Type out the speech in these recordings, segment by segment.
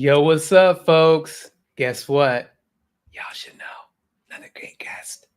Yo, what's up, folks? Guess what? Y'all should know. Another great guest.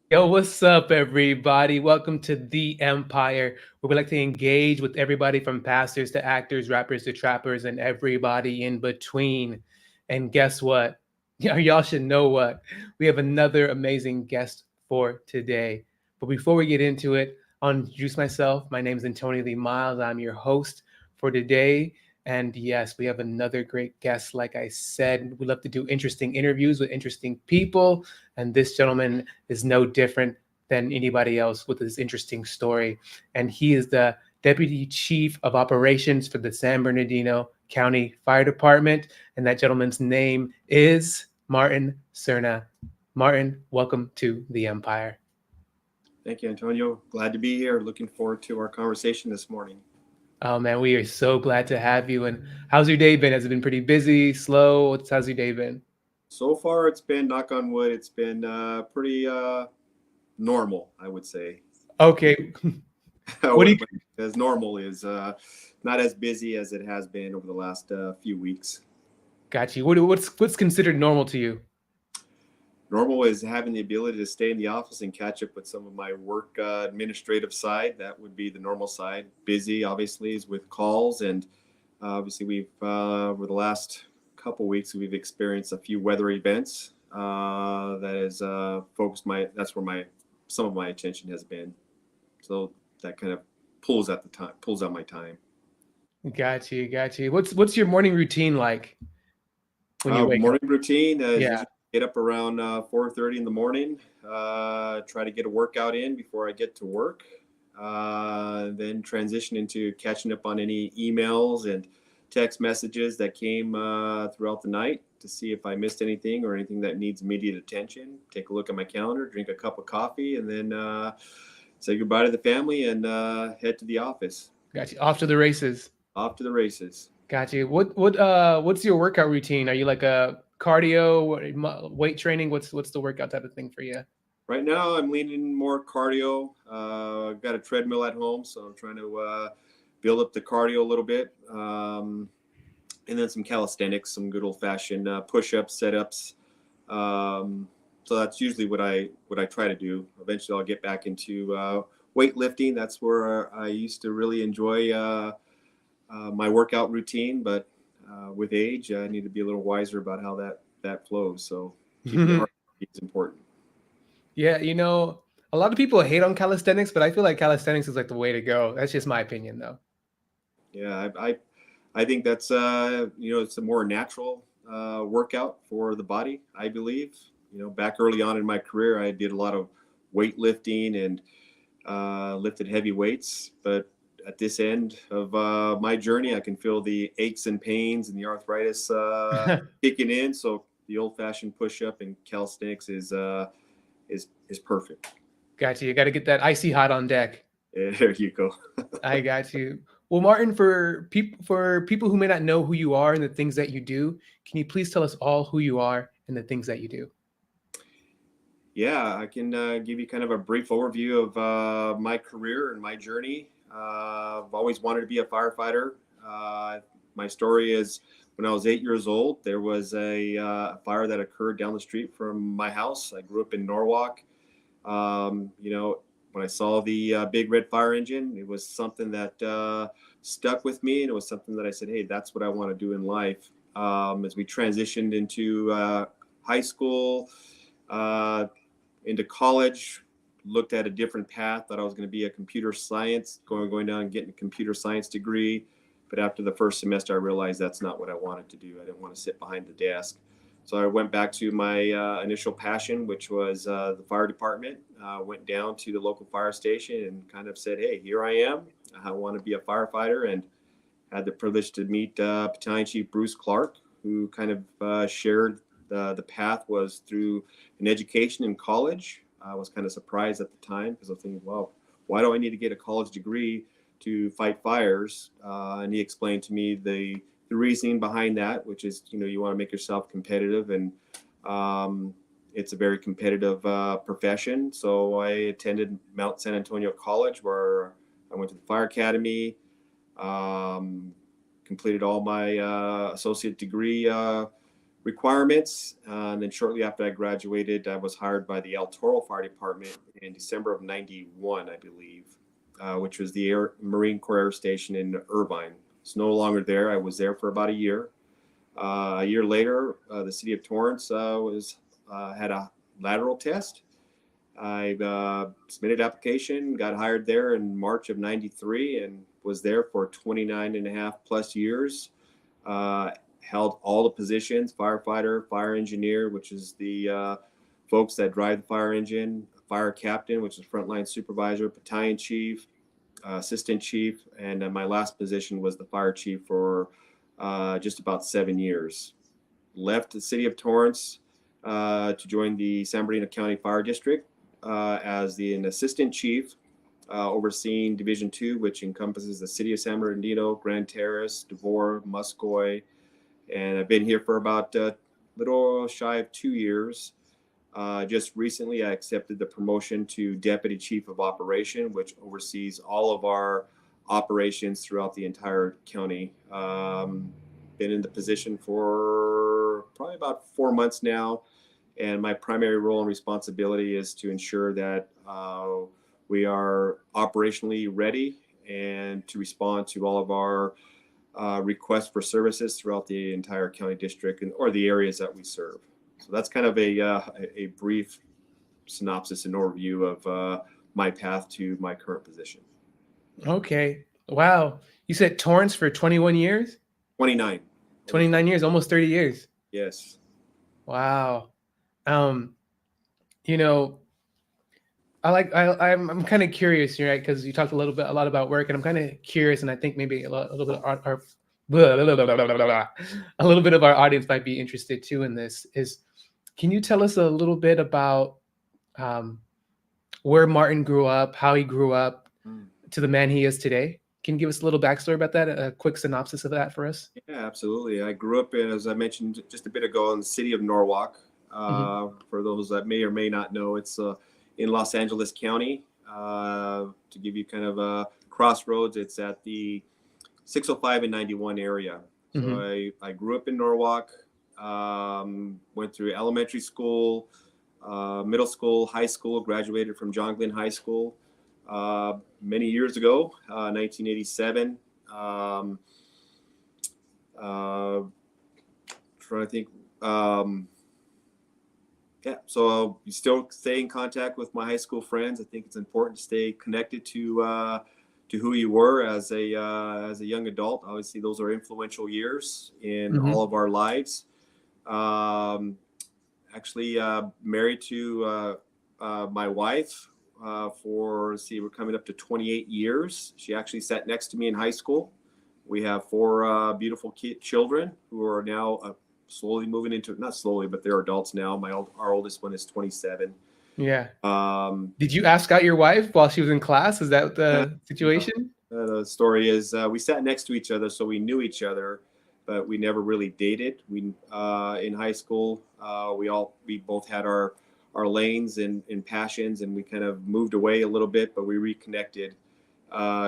Yo, what's up, everybody? Welcome to The Empire, where we like to engage with everybody from pastors to actors, rappers to trappers, and everybody in between. And guess what? Y'all should know what. We have another amazing guest for today. But before we get into it, I'll introduce myself. My name is Antonio Lee Miles. I'm your host for today. And yes, we have another great guest. Like I said, we love to do interesting interviews with interesting people. And this gentleman is no different than anybody else with this interesting story. And he is the Deputy Chief of Operations for the San Bernardino County Fire Department. And that gentleman's name is Martin Serna. Martin, welcome to the Empire. Thank you, Antonio. Glad to be here. Looking forward to our conversation this morning. Oh man, we are so glad to have you. And how's your day been? Has it been pretty busy, slow? How's your day been? So far, it's been, knock on wood, it's been pretty normal, I would say. Okay. What do you? As normal is not as busy as it has been over the last few weeks. Got you. What's considered normal to you? Normal is having the ability to stay in the office and catch up with some of my work administrative side. That would be the normal side. Busy, obviously, is with calls, and obviously we've over the last couple weeks we've experienced a few weather events that has focused that's where some of my attention has been. So that kind of pulls out my time. Got you. What's your morning routine like when you wake morning up? routine is Yeah. usually get up around 4:30 in the morning, try to get a workout in before I get to work, then transition into catching up on any emails and text messages that came throughout the night to see if I missed anything or anything that needs immediate attention. Take a look at my calendar, drink a cup of coffee, and then say goodbye to the family and head to the office. Got you. Off to the races. Off to the races. Got you. What's your workout routine? Are you like a cardio, weight training? What's the workout type of thing for you? Right now, I'm leaning more cardio. I've got a treadmill at home, so I'm trying to build up the cardio a little bit. And then some calisthenics, some good old-fashioned push-ups, set-ups. So that's usually what I try to do. Eventually, I'll get back into weightlifting. That's where I used to really enjoy my workout routine, but with age, I need to be a little wiser about how that flows. So keeping the heart is important. Yeah, a lot of people hate on calisthenics, but I feel like calisthenics is like the way to go. That's just my opinion, though. Yeah, I think that's it's a more natural workout for the body, I believe. Back early on in my career, I did a lot of weightlifting and lifted heavy weights, but at this end of my journey, I can feel the aches and pains and the arthritis kicking in. So the old-fashioned push-up and calisthenics is perfect. Got you. You got to get that icy hot on deck. There you go. I got you. Well, Martin, for people who may not know who you are and the things that you do, can you please tell us all who you are and the things that you do? Yeah, I can give you kind of a brief overview of my career and my journey. I've always wanted to be a firefighter. My story is when I was 8 years old, there was a fire that occurred down the street from my house. I grew up in Norwalk. When I saw the big red fire engine, it was something that stuck with me, and it was something that I said, hey, that's what I want to do in life. As we transitioned into high school, into college, looked at a different path. Thought I was going to be a computer science, going down and getting a computer science degree. But after the first semester, I realized that's not what I wanted to do. I didn't want to sit behind the desk. So I went back to my initial passion, which was the fire department. Went down to the local fire station and kind of said, hey, here I am. I want to be a firefighter, and had the privilege to meet Battalion Chief Bruce Clark, who kind of shared the path was through an education in college. I was kind of surprised at the time because I was thinking, well, why do I need to get a college degree to fight fires? And he explained to me the reasoning behind that, which is, you want to make yourself competitive and it's a very competitive profession. So I attended Mount San Antonio College, where I went to the fire academy, completed all my associate degree requirements. And then shortly after I graduated, I was hired by the El Toro Fire Department in December of '91, I believe, which was the Marine Corps Air Station in Irvine. It's no longer there. I was there for about a year. A year later, the city of Torrance had a lateral test. I submitted application, got hired there in March of '93, and was there for 29 and a half plus years. Held all the positions: firefighter, fire engineer, which is the folks that drive the fire engine; fire captain, which is frontline supervisor; battalion chief; assistant chief; and my last position was the fire chief for just about 7 years. Left the city of Torrance to join the San Bernardino County Fire District as an assistant chief, overseeing Division 2, which encompasses the city of San Bernardino, Grand Terrace, Devore, Muscoy. And I've been here for about a little shy of 2 years. Just recently, I accepted the promotion to Deputy Chief of Operation, which oversees all of our operations throughout the entire county. Been in the position for probably about 4 months now, and my primary role and responsibility is to ensure that we are operationally ready and to respond to all of our requests for services throughout the entire county district or the areas that we serve. So that's kind of a brief synopsis and overview of my path to my current position. Okay. Wow. You said Torrance for 21 years? 29. 29 years, almost 30 years. Yes. Wow. You know, I'm kind of curious, right? Because you talked a lot about work, and I'm kind of curious, and I think maybe a little bit of our blah, blah, blah, blah, blah, blah, blah. A little bit of our audience might be interested too in this. Can you tell us a little bit about where Martin grew up, how he grew up to the man he is today? Can you give us a little backstory about that? A quick synopsis of that for us? Yeah, absolutely. I grew up in, as I mentioned just a bit ago, in the city of Norwalk. For those that may or may not know, it's in Los Angeles County. To give you kind of a crossroads, it's at the 605 and 91 area. So I grew up in Norwalk, went through elementary school, middle school, high school, graduated from John Glenn High School many years ago, 1987. Trying to think. Yeah, so you still stay in contact with my high school friends. I think it's important to stay connected to who you were as a young adult. Obviously, those are influential years in all of our lives. Actually, married to my wife we're coming up to 28 years. She actually sat next to me in high school. We have 4 beautiful children who are now slowly moving into, not slowly, but they're adults now. Our oldest one is 27. Yeah. Did you ask out your wife while she was in class? Is that the situation? The story is we sat next to each other, so we knew each other, but we never really dated. We in high school, we both had our lanes and passions, and we kind of moved away a little bit, but we reconnected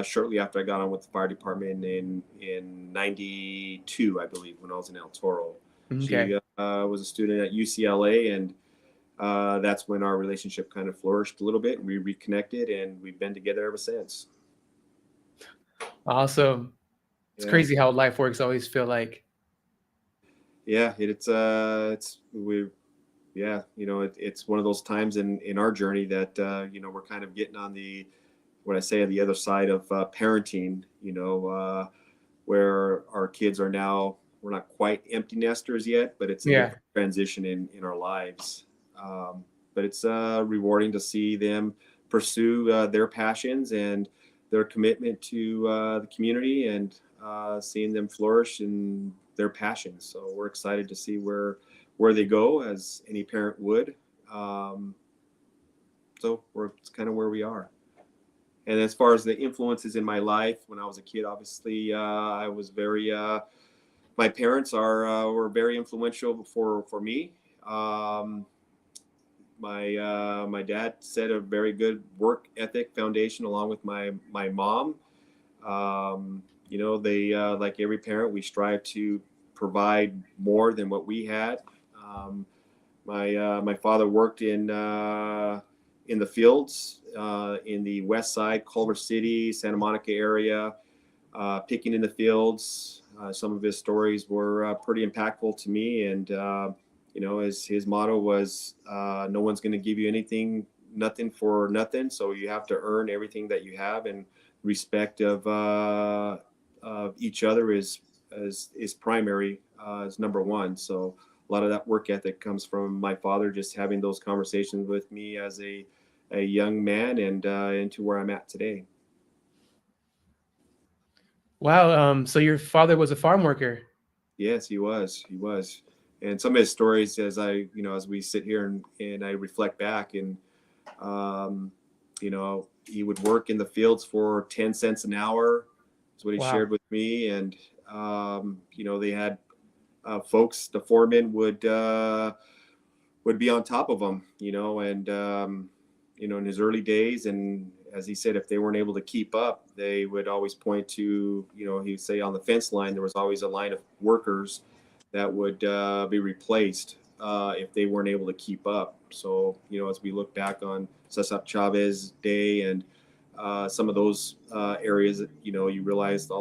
shortly after I got on with the fire department in '92, I believe, when I was in El Toro. Okay. She was a student at UCLA, and that's when our relationship kind of flourished a little bit. We reconnected, and we've been together ever since. Awesome. It's crazy how life works. I always feel like. Yeah, it's one of those times in our journey that we're kind of getting on the other side of parenting. Where our kids are now. We're not quite empty nesters yet, but it's a different transition in our lives. But it's rewarding to see them pursue their passions and their commitment to the community, and seeing them flourish in their passions. So we're excited to see where they go, as any parent would. So it's kind of where we are. And as far as the influences in my life, when I was a kid, obviously I was very. My parents were very influential for me. my dad set a very good work ethic foundation along with my mom. They like every parent, we strive to provide more than what we had. My father worked in the fields in the west side, Culver City, Santa Monica area, picking in the fields. Some of his stories were pretty impactful to me, and as his motto was, "No one's going to give you nothing for nothing. So you have to earn everything that you have, and respect of each other is primary, is number one." So a lot of that work ethic comes from my father, just having those conversations with me as a young man, and into where I'm at today. Wow. So your father was a farm worker. Yes, he was. He was. And some of his stories, as we sit here and I reflect back, and um, he would work in the fields for 10 cents an hour. That's what he Wow. shared with me. And they had folks, the foremen would be on top of him, and in his early days, and as he said, if they weren't able to keep up, they would always point to, he'd say on the fence line, there was always a line of workers that would be replaced if they weren't able to keep up. So, as we look back on Cesar Chavez Day and some of those areas, you realize a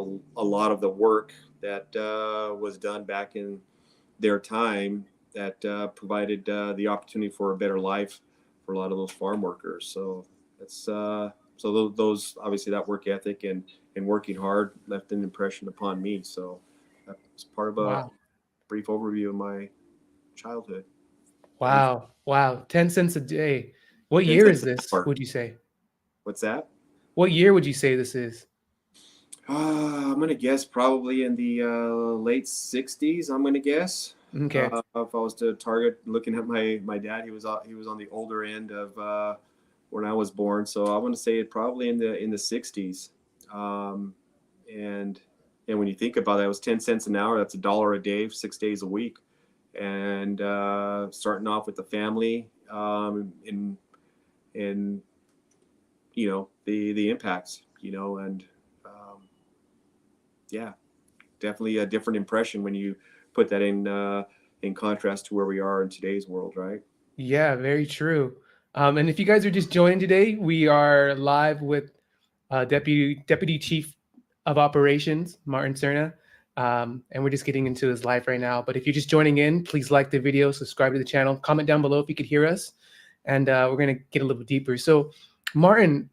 lot of the work that was done back in their time that provided the opportunity for a better life for a lot of those farm workers. So that's those obviously, that work ethic and working hard left an impression upon me. So that's part of a Wow. brief overview of my childhood. Wow. Wow. 10 cents a day. What 10 year is cents an this, hour. would you say? What's that? What year would you say this is? I'm gonna guess probably in the late '60s. I'm gonna guess. Okay. If I was to target, looking at my dad, he was on the older end of when I was born. So I want to say it probably in the '60s. Um, and when you think about that, it was 10 cents an hour. That's $1 a day, 6 days a week, and starting off with the family, in the impacts, and yeah, definitely a different impression when you put that in contrast to where we are in today's world, right? Yeah, very true. And if you guys are just joining today, we are live with Deputy Chief of Operations, Martin Serna. And we're just getting into his live right now. But if you're just joining in, please like the video, subscribe to the channel, comment down below if you could hear us. And we're going to get a little deeper. So, Martin,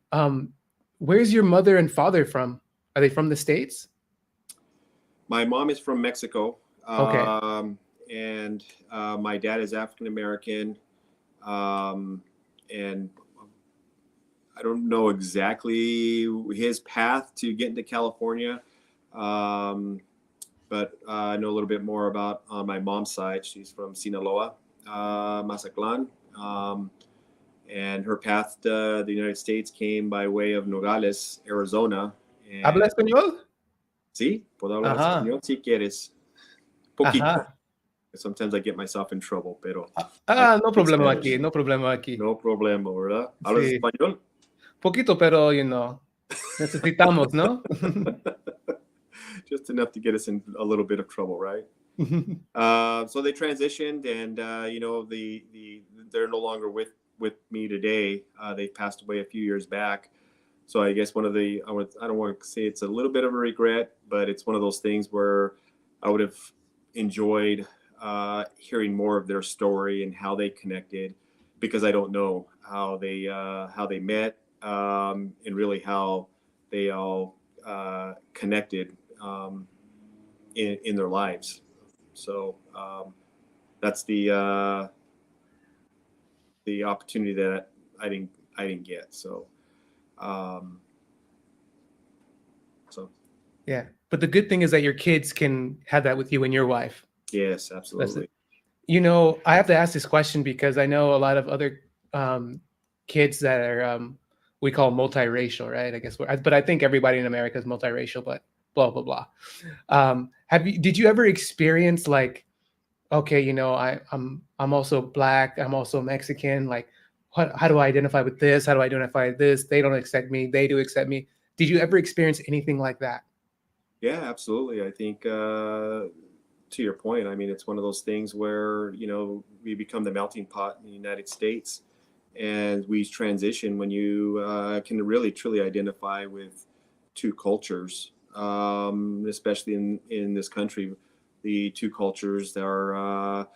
where's your mother and father from? Are they from the States? My mom is from Mexico, Okay. and my dad is African American, and I don't know exactly his path to get into California, but I know a little bit more about on my mom's side. She's from Sinaloa, Mazatlan, and her path to the United States came by way of Nogales, Arizona. ¿Habla And español? sí, puedo hablar Ajá. español si quieres. Poquito. Ajá. Sometimes I get myself in trouble, pero I No speak problema Spanish. aquí, no problema aquí. No problema, ¿verdad? ¿Hablas Sí, español? poquito, pero, necesitamos, ¿no? Just enough to get us in a little bit of trouble, right? So they transitioned, and they're no longer with me today. They passed away a few years back. So I guess one of the I don't want to say it's a little bit of a regret, but it's one of those things where I would have enjoyed hearing more of their story and how they connected, because I don't know how they met, and really how they all connected in their lives. So that's the opportunity that I didn't get. So so Yeah. But the good thing is that your kids can have that with you and your wife. yes, That's it. absolutely. I have to ask this question because I know a lot of other kids that are we call multiracial, right? I guess, but I think everybody in America is multiracial. But blah blah blah. Did you ever experience like okay, I'm also black, I'm also Mexican. Like, how do I identify with this? How do I identify with this? They don't accept me. They do accept me. Did you ever experience anything like that? Yeah, absolutely. I think to your point, I mean, it's one of those things where, we become the melting pot in the United States, and we transition when you can really truly identify with two cultures, especially in this country, the two cultures that are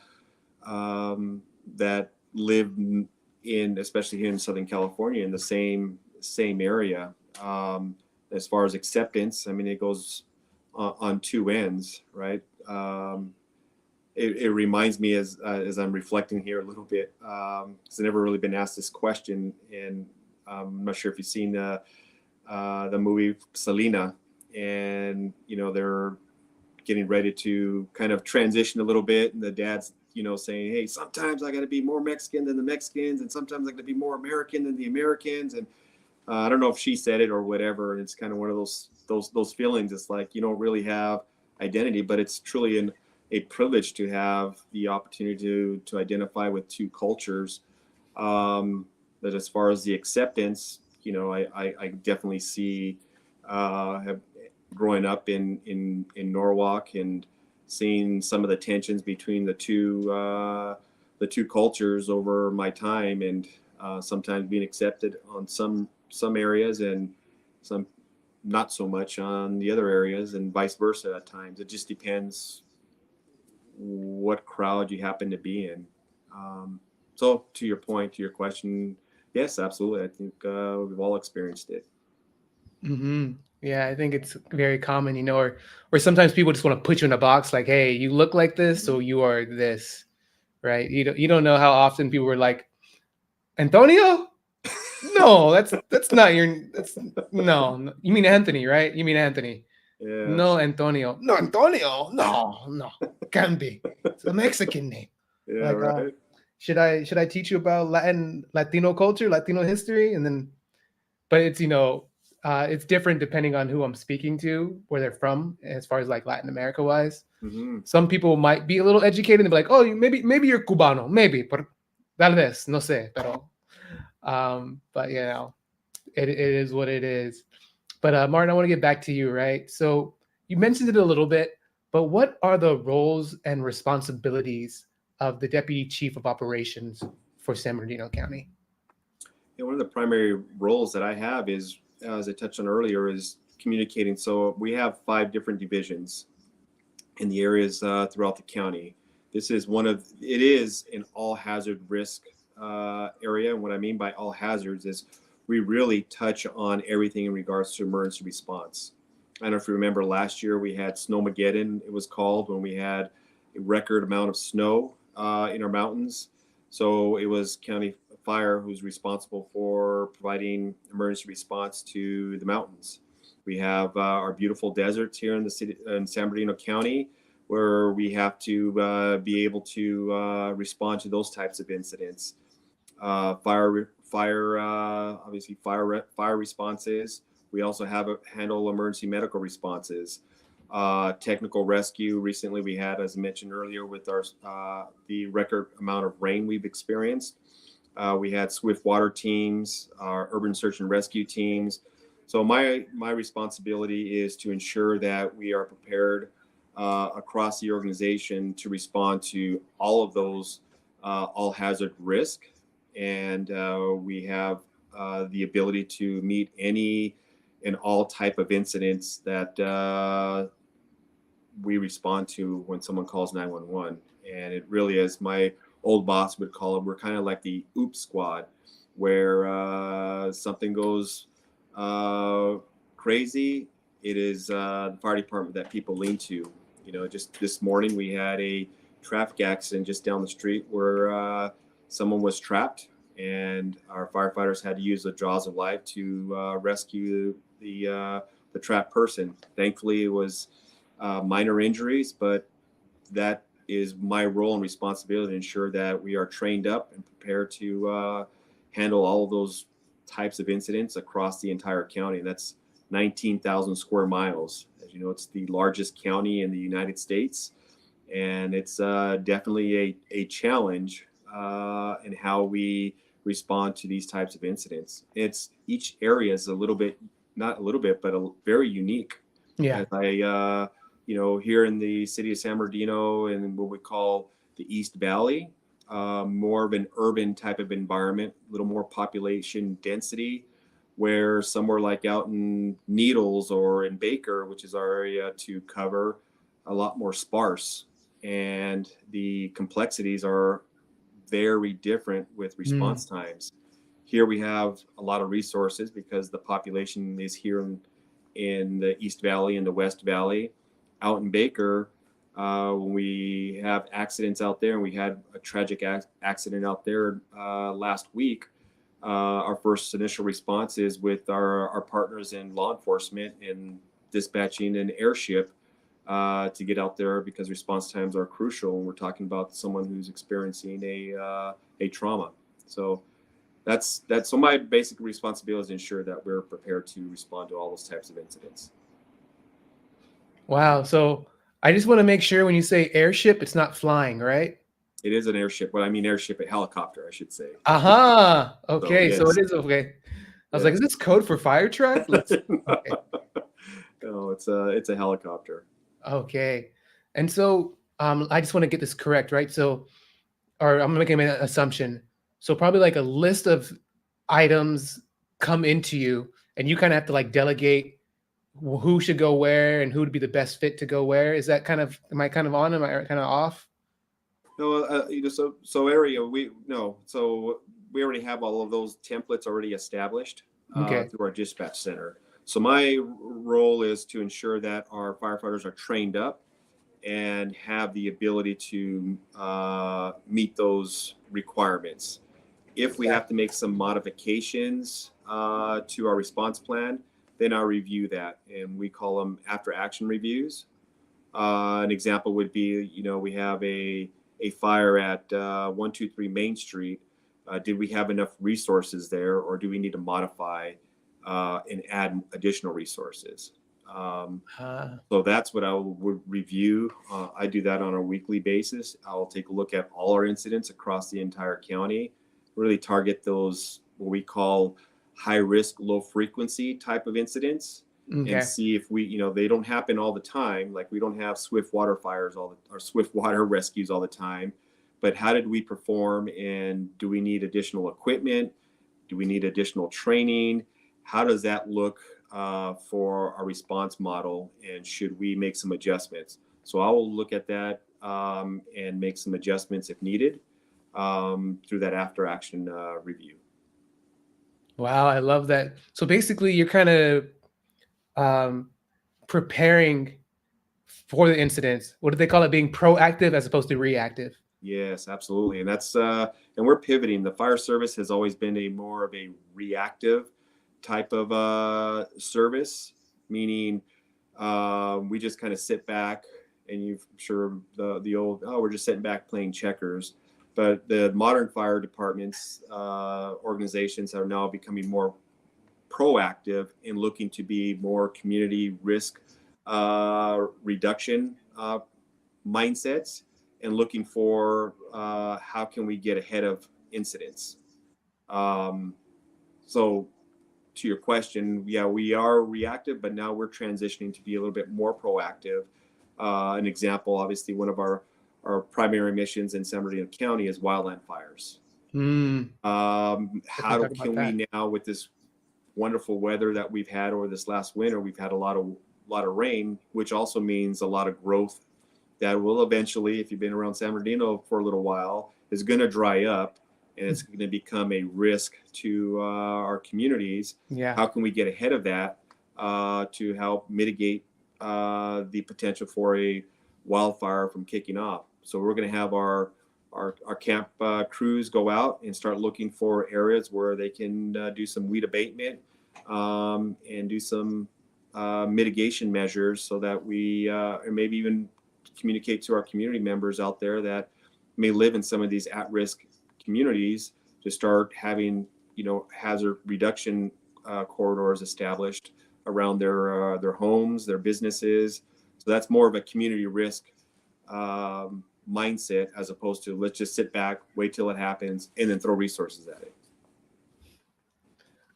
that live especially here in Southern California, in the same area. As far as acceptance, I mean, it goes on two ends, right? It reminds me as I'm reflecting here a little bit, because I've never really been asked this question, and I'm not sure if you've seen the movie Selena, and they're getting ready to kind of transition a little bit, and the dad's saying, hey, sometimes I got to be more Mexican than the Mexicans, and sometimes I got to be more American than the Americans. And I don't know if she said it or whatever, and it's kind of one of those feelings. It's like you don't really have identity, but it's truly a privilege to have the opportunity to identify with two cultures. But as far as the acceptance, I definitely see have growing up in Norwalk and seeing some of the tensions between the two cultures over my time, and sometimes being accepted on some areas and some not so much on the other areas, and vice versa at times. It just depends what crowd you happen to be in. So to your point, to your question, yes, absolutely. I think we've all experienced it. Hmm. Yeah, I think it's very common, or sometimes people just want to put you in a box, like, hey, you look like this, so you are this, right? You don't know how often people were like, Antonio? No, that's not your. That's no. You mean Anthony, right? You mean Anthony? Yeah. No, Antonio. No, Antonio. No, no, can't be. It's a Mexican name. Yeah, Like, right. should I teach you about Latino culture, Latino history, and then? But it's different depending on who I'm speaking to, where they're from, as far as like Latin America wise. Mm-hmm. Some people might be a little educated and be like, oh, maybe you're Cubano, maybe, but tal vez, no sé, pero. But it is what it is. But Martin, I want to get back to you, right? So you mentioned it a little bit, but what are the roles and responsibilities of the Deputy Chief of Operations for San Bernardino County? Yeah, one of the primary roles that I have is, as I touched on earlier, is communicating. So we have 5 different divisions in the areas throughout the county. It is an all hazard risk area. And what I mean by all hazards is we really touch on everything in regards to emergency response. I don't know if you remember last year we had Snowmageddon, it was called, when we had a record amount of snow in our mountains. So it was county fire who's responsible for providing emergency response to the mountains. We have our beautiful deserts here in the city in San Bernardino County, where we have to be able to respond to those types of incidents. Obviously fire responses. We also have handle emergency medical responses. Technical rescue. Recently, we had, as I mentioned earlier, with our the record amount of rain we've experienced. We had swift water teams, our urban search and rescue teams. So my responsibility is to ensure that we are prepared across the organization to respond to all of those all hazard risk, and we have the ability to meet any and all type of incidents that we respond to when someone calls 911. And it really is, my old boss would call it, we're kind of like the oops squad, where something goes crazy. It is the fire department that people lean to. Just this morning we had a traffic accident just down the street where someone was trapped, and our firefighters had to use the jaws of life to rescue the trapped person. Thankfully, it was minor injuries, but that is my role and responsibility to ensure that we are trained up and prepared to handle all of those types of incidents across the entire county. And that's 19,000 square miles. As you know, it's the largest county in the United States. and it's definitely a challenge in how we respond to these types of incidents. It's each area is a little bit, not a little bit, but very unique. Yeah. As here in the city of San Bernardino and what we call the East Valley, more of an urban type of environment, a little more population density, where somewhere like out in Needles or in Baker, which is our area to cover, a lot more sparse. And the complexities are very different with Mm. response times. Here we have a lot of resources because the population is here in the East Valley and the West Valley. Out in Baker, when we have accidents out there, and we had a tragic accident out there last week, our first initial response is with our partners in law enforcement and dispatching an airship to get out there because response times are crucial when we're talking about someone who's experiencing a trauma. So that's so my basic responsibility is to ensure that we're prepared to respond to all those types of incidents. Wow. So I just want to make sure when you say airship, it's not flying, right? It is an airship. Well, I mean airship, a helicopter, I should say. Aha. So Okay. So yes, it is okay. I was like, yes. is this code for fire truck? Let's. Okay. No, it's a helicopter. Okay. And so I just want to get this correct, right? So, or I'm making an assumption. So probably like a list of items come into you, and you kind of have to like delegate who should go where and who would be the best fit to go where. Is that kind of, am I kind of on? Am I kind of off? No, so area we no, so we already have all of those templates already established Okay. through our dispatch center. So my role is to ensure that our firefighters are trained up and have the ability to meet those requirements. If we have to make some modifications to our response plan, then I'll review that, and we call them after action reviews. An example would be, we have a fire at 123 Main Street. Did we have enough resources there, or do we need to modify and add additional resources? So that's what I would review. I do that on a weekly basis. I'll take a look at all our incidents across the entire county, really target those what we call high risk, low frequency type of incidents, and Okay. see if they don't happen all the time. Like we don't have swift water fires or swift water rescues all the time. But how did we perform, and do we need additional equipment? Do we need additional training? How does that look for our response model, and should we make some adjustments? So I will look at that and make some adjustments if needed through that after action review. Wow. I love that. So basically, you're kind of um, preparing for the incidents. What do they call it? Being proactive as opposed to reactive. Yes, absolutely, and that's and we're pivoting. The fire service has always been a more of a reactive type of service, meaning we just kind of sit back, and you've sure the old, oh, we're just sitting back playing checkers. But the modern fire departments organizations are now becoming more proactive in looking to be more community risk reduction mindsets, and looking for how can we get ahead of incidents. Um, so to your question, yeah, we are reactive, but now we're transitioning to be a little bit more proactive. An example, obviously, one of our primary missions in San Bernardino County is wildland fires. Mm, definitely How talk about can that. we now, with this wonderful weather that we've had over this last winter, we've had a lot of rain, which also means a lot of growth that will eventually, if you've been around San Bernardino for a little while, is going to dry up, and it's going to become a risk to our communities. Yeah. How can we get ahead of that to help mitigate the potential for a wildfire from kicking off? So we're going to have our camp crews go out and start looking for areas where they can do some weed abatement and do some mitigation measures, so that we or maybe even communicate to our community members out there that may live in some of these at-risk communities to start having hazard reduction corridors established around their homes, their businesses. So that's more of a community risk mindset, as opposed to let's just sit back, wait till it happens, and then throw resources at it.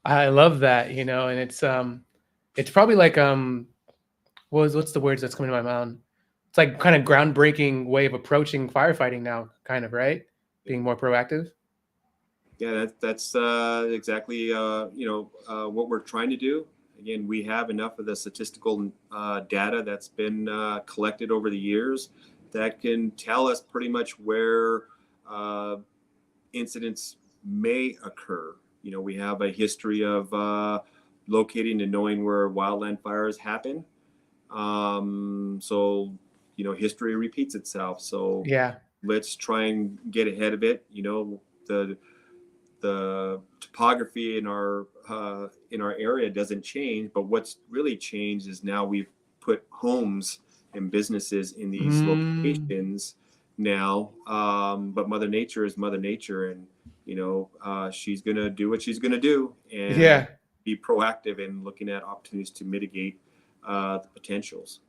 I love that, you know, and it's probably like what's the words that's coming to my mind? It's like kind of groundbreaking way of approaching firefighting now, kind of, right? Being more proactive. Yeah, that's exactly what we're trying to do. Again, we have enough of the statistical data that's been collected over the years that can tell us pretty much where incidents may occur. You know, we have a history of locating and knowing where wildland fires happen. So, you know, history repeats itself. So Yeah. let's try and get ahead of it. You know, the topography in our area doesn't change, but what's really changed is now we've put homes and businesses in these locations now. But Mother Nature is Mother Nature, and you know she's gonna do what she's gonna do, and Yeah. be proactive in looking at opportunities to mitigate the potentials.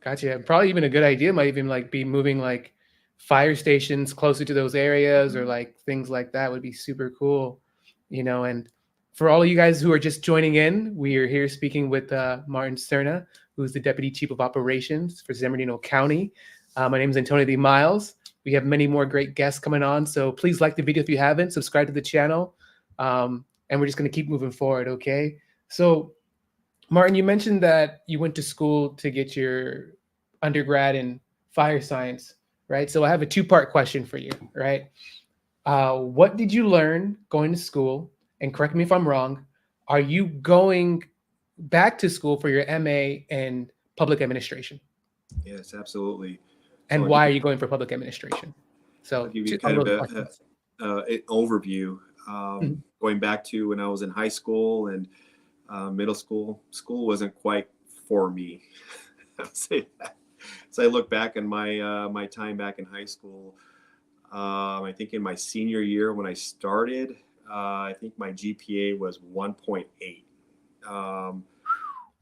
Gotcha. Probably even a good idea might even like be moving like fire stations closer to those areas or like things like that would be super cool, you know. And for all of you guys who are just joining in, we are here speaking with Martin Serna, who's the Deputy Chief of Operations for San Bernardino County. My name is Antonio D. Miles. We have many more great guests coming on, so please like the video if you haven't, subscribe to the channel, and we're just going to keep moving forward, okay? So Martin, you mentioned that you went to school to get your undergrad in fire science, right? So I have a two-part question for you, right? What did you learn going to school? And correct me if I'm wrong, are you going back to school for your MA in public administration? Yes, absolutely. So And why are you going for public administration? I'll So give you on kind of those questions. an overview. Mhm. Going back to when I was in high school and middle school, school wasn't quite for me. I'll say that. So I look back on my time back in high school. I think in my senior year when I started, I think my GPA was 1.8. Um,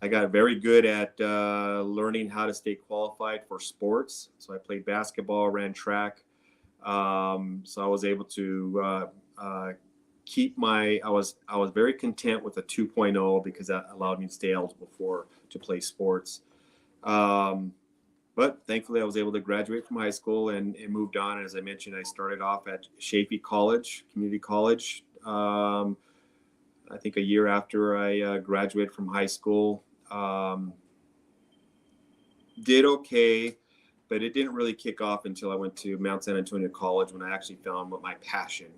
I got very good at learning how to stay qualified for sports. So I played basketball, ran track. So I was able to keep I was very content with a 2.0 because that allowed me to stay eligible to play sports. Um, but thankfully, I was able to graduate from high school and moved on. And as I mentioned, I started off at Chaffey College, community college. I think a year after I graduated from high school. Did okay, but it didn't really kick off until I went to Mount San Antonio College when I actually found what my passion.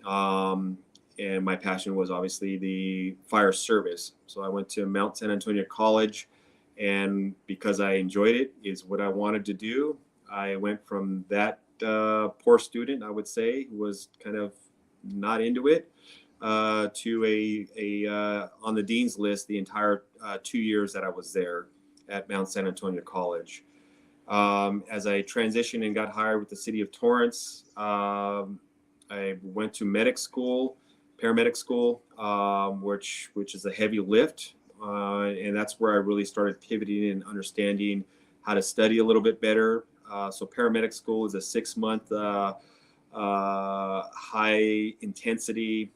Um, and my passion was obviously the fire service. So I went to Mount San Antonio College, and because I enjoyed it, is what I wanted to do. I went from that poor student, I would say, who was kind of not into it, to a on the dean's list the entire 2 years that I was there at Mount San Antonio College. As I transitioned and got hired with the city of Torrance, I went to paramedic school, which is a heavy lift, and that's where I really started pivoting and understanding how to study a little bit better. So paramedic school is a 6-month high intensity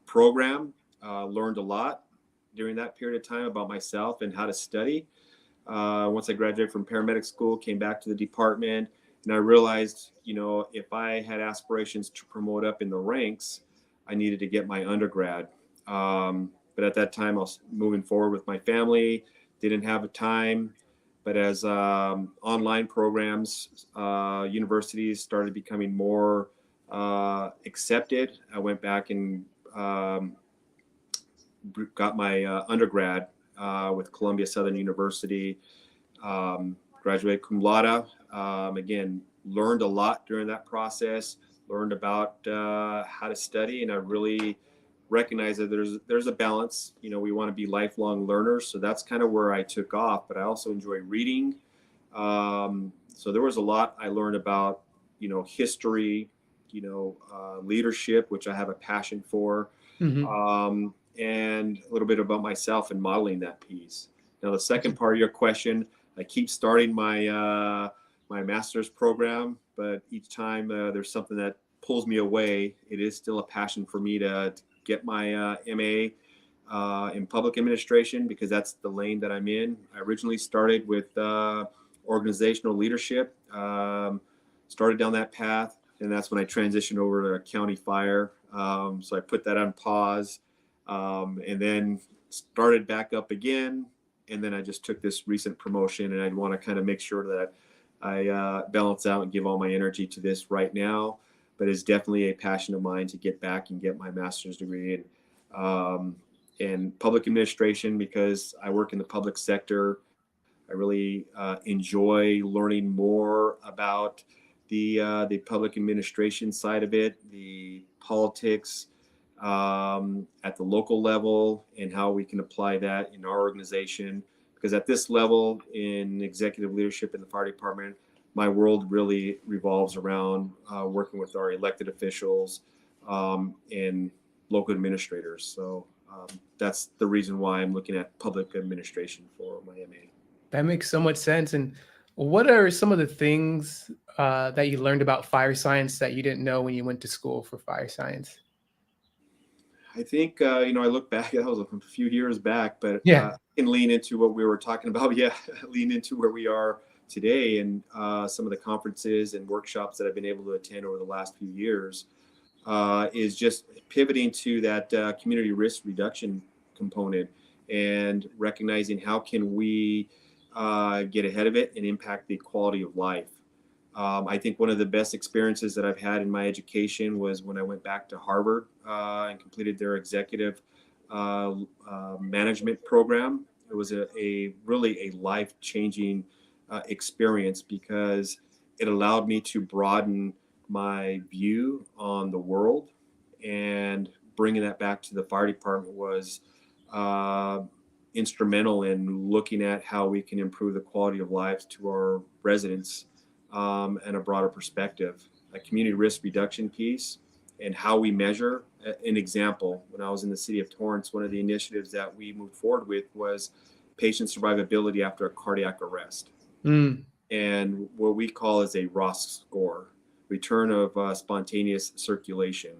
program. Learned a lot during that period of time about myself and how to study. Once I graduated from paramedic school, came back to the department, and I realized, you know, if I had aspirations to promote up in the ranks, I needed to get my undergrad. But at that time, I was moving forward with my family, didn't have the time. But as online programs, universities started becoming more accepted, I went back and got my undergrad with Columbia Southern University, graduated cum laude. Again, learned a lot during that process, learned about how to study, and I really recognized that there's a balance. You know, we want to be lifelong learners, so that's kind of where I took off. But I also enjoy reading. So there was a lot I learned about, you know, history, you know, leadership, which I have a passion for. And a little bit about myself and modeling that piece. Now, the second part of your question, I keep starting my master's program, but each time there's something that pulls me away. It is still a passion for me to get my MA in public administration, because that's the lane that I'm in. I originally started with organizational leadership, started down that path, and that's when I transitioned over to county fire. So I put that on pause, and then started back up again. And then I just took this recent promotion, and I want to kind of make sure that I balance out and give all my energy to this right now. But it's definitely a passion of mine to get back and get my master's degree in public administration, because I work in the public sector. I really enjoy learning more about the public administration side of it, the politics at the local level, and how we can apply that in our organization. Because at this level in executive leadership in the fire department, my world really revolves around working with our elected officials and local administrators. So that's the reason why I'm looking at public administration for my MA. That makes so much sense. And what are some of the things that you learned about fire science that you didn't know when you went to school for fire science? I think, I look back, that was a few years back, but Yeah. can lean into what we were talking about. Yeah, lean into where we are today, and some of the conferences and workshops that I've been able to attend over the last few years is just pivoting to that community risk reduction component, and recognizing how can we get ahead of it and impact the quality of life. I think one of the best experiences that I've had in my education was when I went back to Harvard and completed their executive management program. It was a really a life-changing experience, because it allowed me to broaden my view on the world, and bringing that back to the fire department was instrumental in looking at how we can improve the quality of lives to our residents, and a broader perspective. A community risk reduction piece and how we measure. An example, when I was in the city of Torrance, one of the initiatives that we moved forward with was patient survivability after a cardiac arrest. Mm. And what we call is a ROS score, return of spontaneous circulation.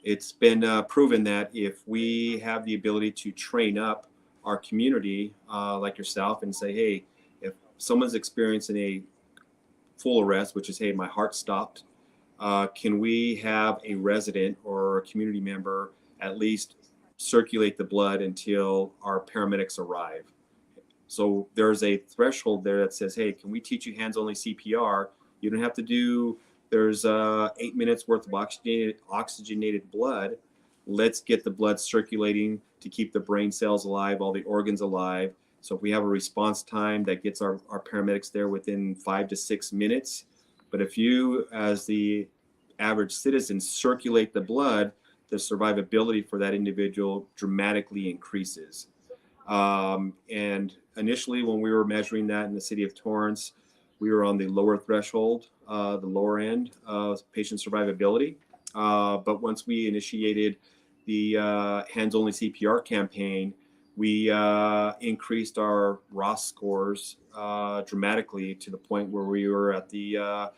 It's been proven that if we have the ability to train up our community, like yourself, and say, hey, if someone's experiencing a full arrest, which is, hey, my heart stopped, can we have a resident or a community member at least circulate the blood until our paramedics arrive? So there's a threshold there that says, hey, can we teach you hands-only CPR? You don't have to do, there's 8 minutes worth of oxygenated blood. Let's get the blood circulating to keep the brain cells alive, all the organs alive. So if we have a response time that gets our paramedics there within 5 to 6 minutes, but if you, as the average citizen, circulate the blood, the survivability for that individual dramatically increases. And initially, when we were measuring that in the city of Torrance, we were on the lower threshold, the lower end of patient survivability. But once we initiated the hands-only CPR campaign, we increased our ROS scores dramatically, to the point where we were at the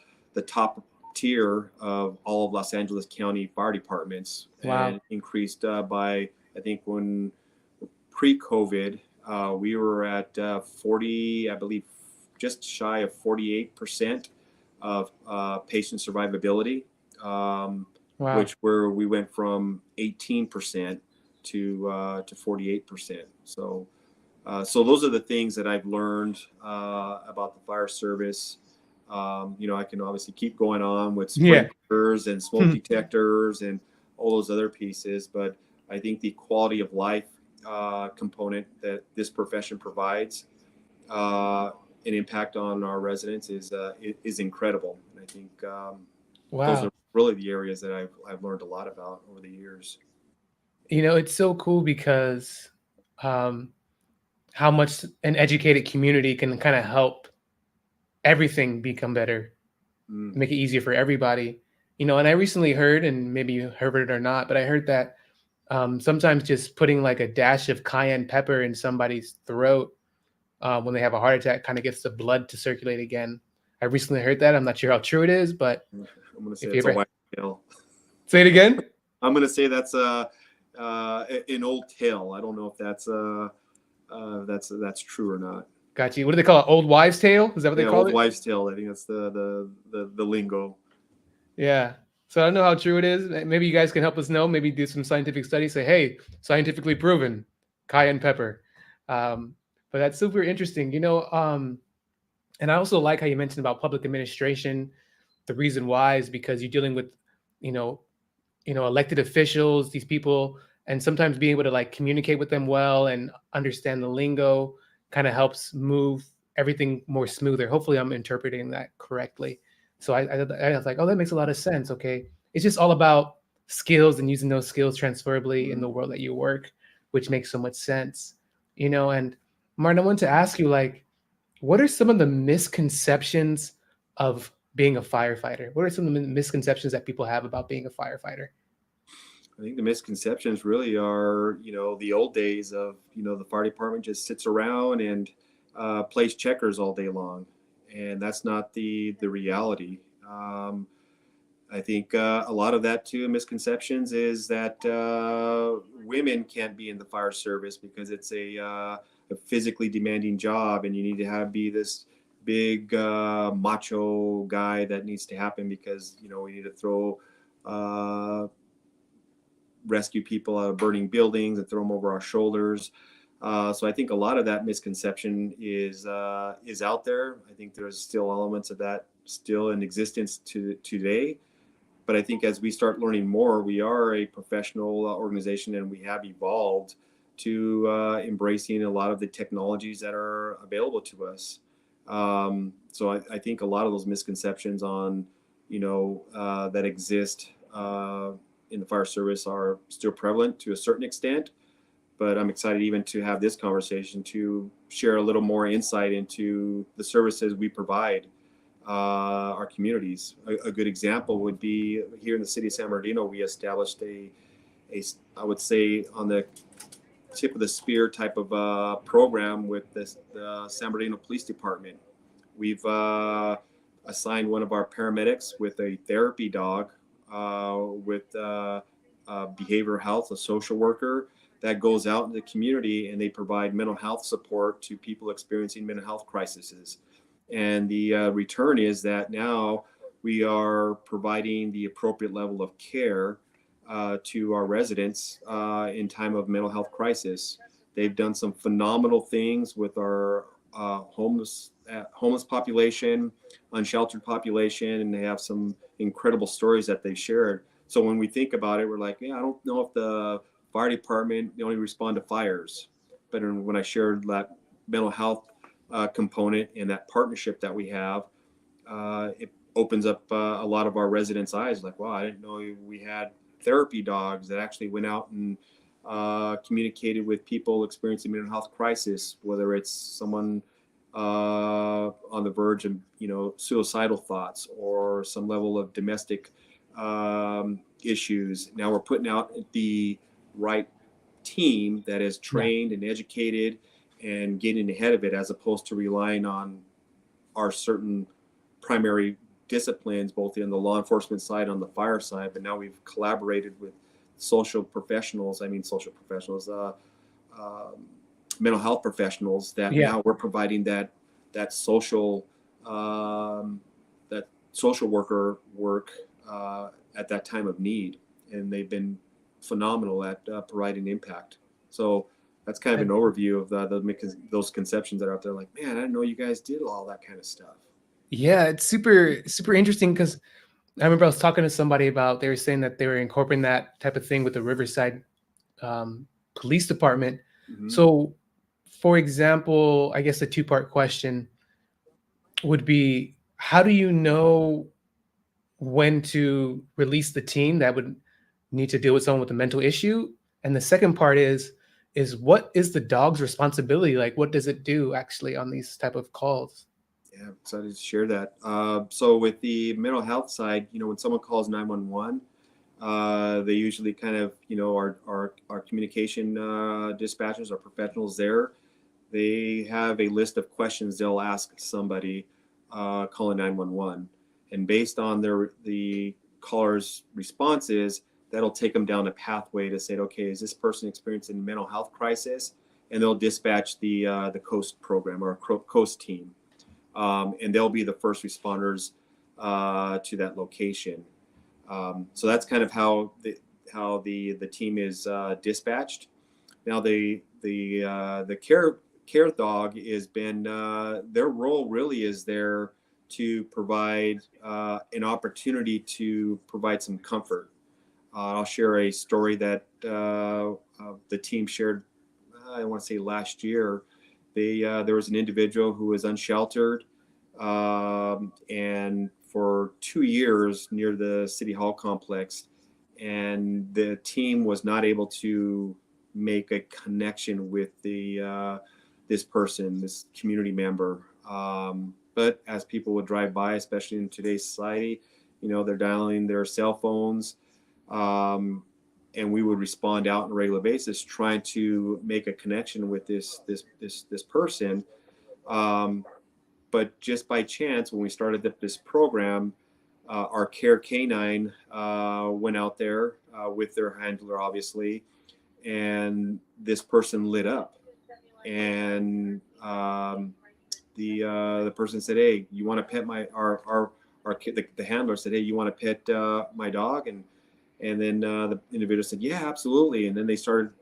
top tier of all of Los Angeles County fire departments. Wow. And increased by, I think, when pre-COVID, we were at 40, I believe, just shy of 48% of patient survivability, Wow. which where we went from 18% to 48%. So those are the things that I've learned about the fire service. I can obviously keep going on with sprinklers and smoke detectors and all those other pieces, but I think the quality of life component that this profession provides, an impact on our residents, is incredible. And I think those are really the areas that I've learned a lot about over the years. It's so cool because how much an educated community can kind of help everything become better, make it easier for everybody. And I recently heard, and maybe you heard it or not, but I heard that sometimes just putting like a dash of cayenne pepper in somebody's throat when they have a heart attack, kind of gets the blood to circulate again. I recently heard that. I'm not sure how true it is, but I'm gonna say if you it's a ever white tale. say it again. I'm gonna say that's an old tale. I don't know if that's true or not. Got you. What do they call it? Old wives' tale? Is that what they Yeah, call old it? wives' tale. I think that's the lingo. Yeah. So I don't know how true it is. Maybe you guys can help us know. Maybe do some scientific studies. Say, hey, scientifically proven, cayenne pepper. But that's super interesting. And I also like how you mentioned about public administration. The reason why is because you're dealing with, you know, elected officials, these people, and sometimes being able to like communicate with them well and understand the lingo kind of helps move everything more smoother. Hopefully, I'm interpreting that correctly. So I was like, oh, that makes a lot of sense. Okay, it's just all about skills and using those skills transferably in the world that you work, which makes so much sense. And Martin, I want to ask you, like, what are some of the misconceptions of being a firefighter? What are some of the misconceptions that people have about being a firefighter? I think the misconceptions really are, the old days of, the fire department just sits around and plays checkers all day long, and that's not the reality. I think a lot of that too, misconceptions, is that women can't be in the fire service because it's a physically demanding job, and you need to be this big macho guy that needs to happen because we need to throw rescue people out of burning buildings and throw them over our shoulders. So I think a lot of that misconception is out there. I think there's still elements of that still in existence today. But I think as we start learning more, we are a professional organization, and we have evolved to embracing a lot of the technologies that are available to us. So I think a lot of those misconceptions on, that exist in the fire service are still prevalent to a certain extent. But I'm excited even to have this conversation to share a little more insight into the services we provide our communities. A good example would be here in the city of San Bernardino. We established a I would say on the tip of the spear type of program with the San Bernardino Police Department. We've assigned one of our paramedics with a therapy dog, with behavioral health, a social worker that goes out in the community, and they provide mental health support to people experiencing mental health crises. And the return is that now we are providing the appropriate level of care to our residents in time of mental health crisis. They've done some phenomenal things with our homeless population, unsheltered population, and they have some incredible stories that they've shared. So when we think about it, we're like, yeah, I don't know if the fire department, they only respond to fires. But when I shared that mental health component and that partnership that we have, it opens up a lot of our residents' eyes. Like, wow, I didn't know we had therapy dogs that actually went out and communicated with people experiencing mental health crisis, whether it's someone on the verge of suicidal thoughts or some level of domestic issues. Now we're putting out the right team that is trained and educated and getting ahead of it, as opposed to relying on our certain primary disciplines, both in the law enforcement side, on the fire side. But now we've collaborated with social professionals, mental health professionals, that now we're providing that social that social worker work at that time of need, and they've been phenomenal at providing impact. So that's kind of an overview of those conceptions that are out there. Like, man, I didn't know you guys did all that kind of stuff. Yeah, it's super, super interesting because I remember I was talking to somebody about, they were saying that they were incorporating that type of thing with the Riverside Police Department. Mm-hmm. So, for example, I guess a two-part question would be, how do you know when to release the team that would need to deal with someone with a mental issue? And the second part is what is the dog's responsibility? Like, what does it do actually on these type of calls? Yeah, I'm excited to share that. So with the mental health side, when someone calls 911, they usually kind of, our communication dispatchers, our professionals there, they have a list of questions they'll ask somebody calling 911, and based on the caller's responses, that'll take them down a pathway to say, okay, is this person experiencing a mental health crisis? And they'll dispatch the COAST program or COAST team, and they'll be the first responders to that location. So that's kind of how the team is dispatched. Now the care dog has been their role really is there to provide an opportunity to provide some comfort. I'll share a story that the team shared. I want to say last year. There was an individual who was unsheltered, and for 2 years near the City Hall complex, and the team was not able to make a connection with this person, this community member. But as people would drive by, especially in today's society, they're dialing their cell phones, and we would respond out on a regular basis, trying to make a connection with this person. But just by chance, when we started this program, our care canine went out there with their handler, obviously, and this person lit up, and the person said, "Hey, you want to pet the handler said, "Hey, you want to pet my dog?" And then the individual said, "Yeah, absolutely." And then they started,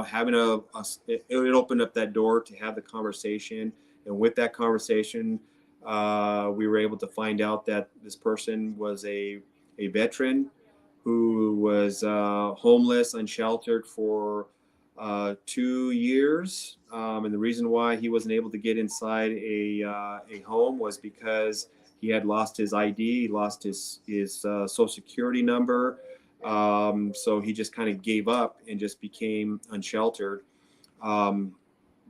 having it opened up that door to have the conversation. And with that conversation, we were able to find out that this person was a veteran who was homeless, unsheltered for 2 years. And the reason why he wasn't able to get inside a home was because he had lost his ID, he lost his social security number. So he just kind of gave up and just became unsheltered.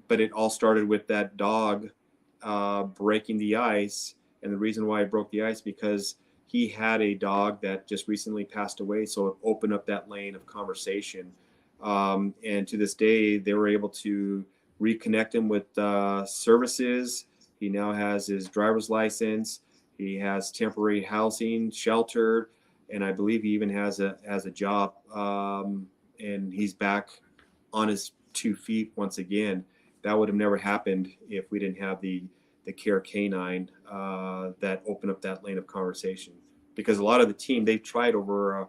But it all started with that dog breaking the ice. And the reason why it broke the ice, because he had a dog that just recently passed away. So it opened up that lane of conversation. And to this day, they were able to reconnect him with services. He now has his driver's license. He has temporary housing, sheltered, and I believe he even has a job. And he's back on his 2 feet once again. That would have never happened if we didn't have the care canine that opened up that lane of conversation. Because a lot of the team, they've tried over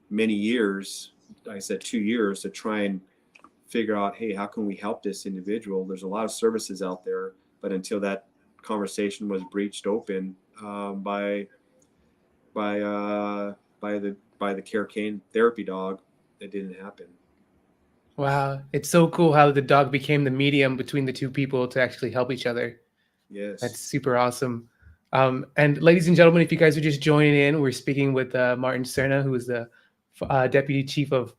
many years, like I said 2 years, to try and figure out, hey, how can we help this individual? There's a lot of services out there, but until that conversation was breached open by the care cane therapy dog, it didn't happen. Wow, it's so cool how the dog became the medium between the two people to actually help each other. Yes. That's super awesome. And ladies and gentlemen, if you guys are just joining in, we're speaking with Martin Serna, who is the Deputy Chief of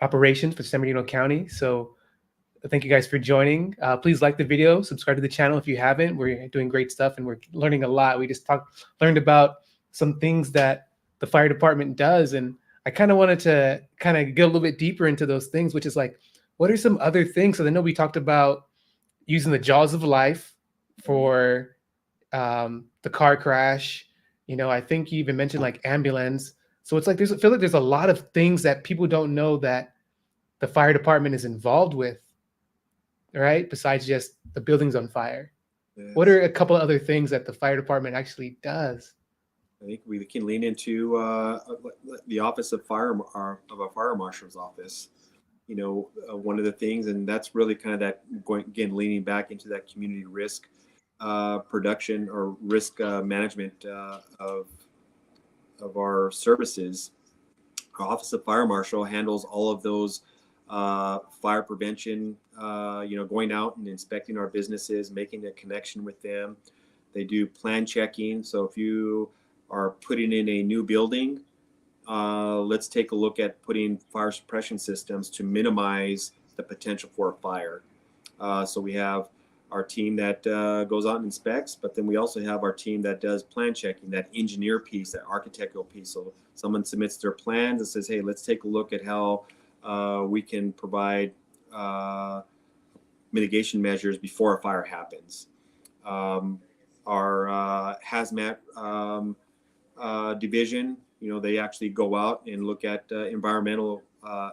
Operations for San Bernardino County. So thank you guys for joining. Please like the video, subscribe to the channel if you haven't. We're doing great stuff and we're learning a lot. We just learned about some things that the fire department does, and I kind of wanted to kind of get a little bit deeper into those things, which is like, what are some other things? So I know we talked about using the jaws of life for the car crash. I think you even mentioned like ambulance. So it's like I feel like there's a lot of things that people don't know that the fire department is involved with, right? Besides just the building's on fire. Yes. What are a couple of other things that the fire department actually does? I think we can lean into the office of a fire marshal's office. One of the things, and that's really kind of that leaning back into that community risk production or risk management of our services. Our office of fire marshal handles all of those fire prevention. Going out and inspecting our businesses, making a connection with them. They do plan checking. So if you are putting in a new building, let's take a look at putting fire suppression systems to minimize the potential for a fire. So we have our team that goes out and inspects, but then we also have our team that does plan checking, that engineer piece, that architectural piece. So someone submits their plans and says, hey, let's take a look at how we can provide mitigation measures before a fire happens. Our hazmat division, they actually go out and look at environmental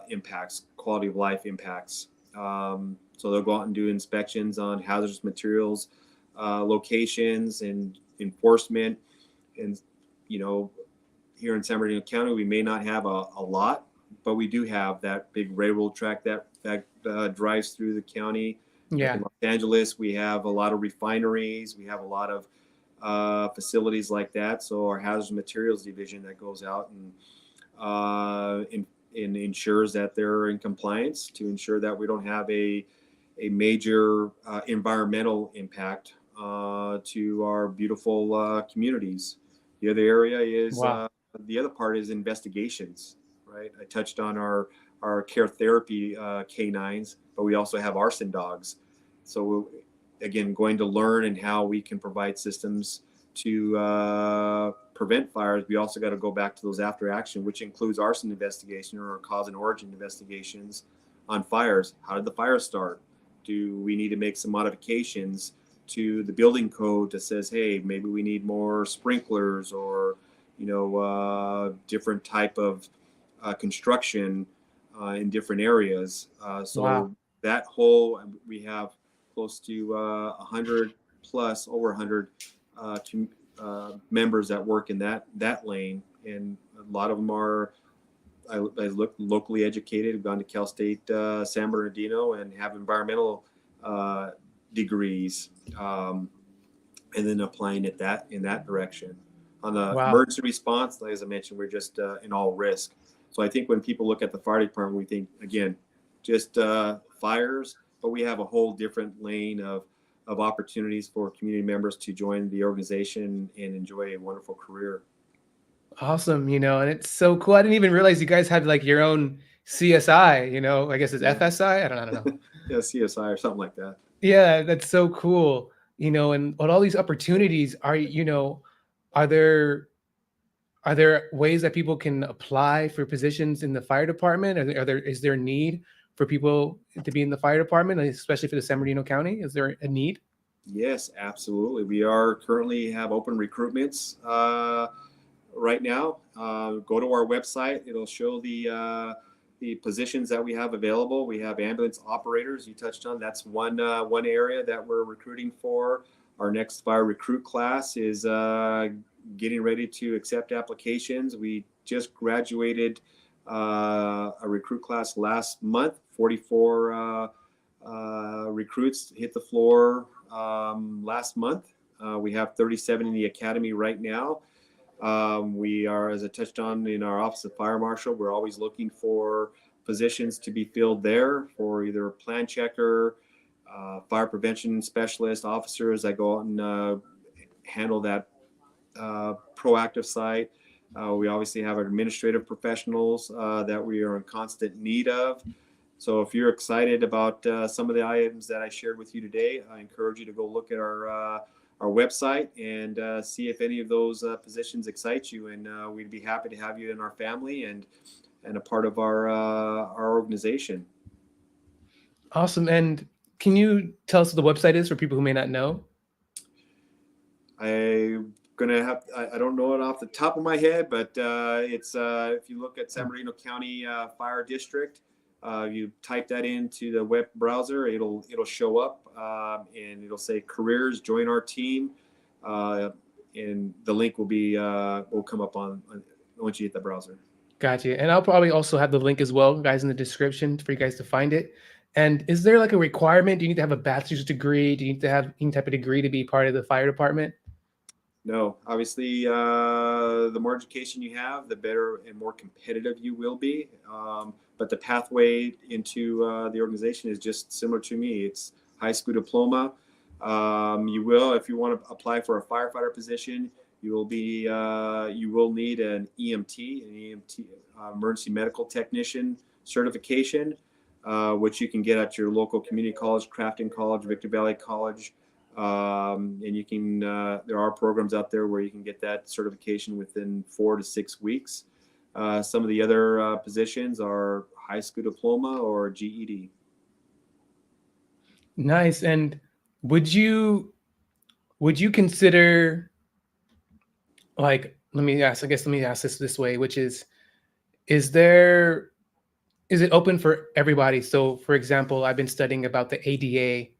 impacts, quality of life impacts. So they'll go out and do inspections on hazardous materials, locations, and enforcement. And, here in San Bernardino County, we may not have a lot, but we do have that big railroad track that drives through the county. Yeah. In Los Angeles, we have a lot of refineries. We have a lot of facilities like that. So our hazardous materials division that goes out and ensures that they're in compliance to ensure that we don't have a major environmental impact to our beautiful communities. The other area is Wow. the other part is investigations, right? I touched on our care therapy canines, but we also have arson dogs. So again, going to learn and how we can provide systems to prevent fires. We also got to go back to those after action, which includes arson investigation or cause and origin investigations on fires. How did the fire start? Do we need to make some modifications to the building code that says, hey, maybe we need more sprinklers or, different type of construction in different areas. So Wow. that whole, we have close to 100 plus, over 100 members that work in that lane. And a lot of them are, I look locally educated, have gone to Cal State San Bernardino and have environmental degrees, and then applying it in that direction. On the Wow. emergency response, as I mentioned, we're just in all risk. So I think when people look at the fire department, we think, again, just fires, but we have a whole different lane of opportunities for community members to join the organization and enjoy a wonderful career. Awesome. And it's so cool. I didn't even realize you guys had like your own CSI, I guess it's Yeah. FSI. I don't know. Yeah, CSI or something like that. Yeah, that's so cool. And all these opportunities are there ways that people can apply for positions in the fire department? Is there a need for people to be in the fire department, especially for the San Bernardino County? Is there a need? Yes, absolutely. We are currently have open recruitments right now. Go to our website. It'll show the positions that we have available. We have ambulance operators. You touched on that's one area that we're recruiting for. Our next fire recruit class is getting ready to accept applications. We just graduated a recruit class last month. 44 recruits hit the floor last month. We have 37 in the academy right now. We are, as I touched on in our Office of Fire Marshal, we're always looking for positions to be filled there for either plan checker, fire prevention specialist, officers that go out and handle that proactive side. We obviously have our administrative professionals that we are in constant need of. So if you're excited about some of the items that I shared with you today, I encourage you to go look at our website and see if any of those positions excite you. And we'd be happy to have you in our family and a part of our organization. Awesome. And can you tell us what the website is for people who may not know? I'm gonna have, I don't know it off the top of my head, but it's if you look at San Bernardino County Fire District, you type that into the web browser, it'll show up and it'll say careers, join our team, and the link will come up on once you hit the browser. Gotcha. And I'll probably also have the link as well, guys, in the description for you guys to find it. And is there like a requirement? Do you need to have a bachelor's degree? Do you need to have any type of degree to be part of the fire department? No, obviously, the more education you have, the better and more competitive you will be. But the pathway into the organization is just similar to me. It's high school diploma. You will, if you want to apply for a firefighter position, you will need an EMT, emergency medical technician certification, which you can get at your local community college, Crafton College, Victor Valley College. And you can, there are programs out there where you can get that certification within 4 to 6 weeks. Some of the other positions are high school diploma or GED. Nice. And would you consider, like, let me ask this way, which is there is it open for everybody? So, for example, I've been studying about the ADA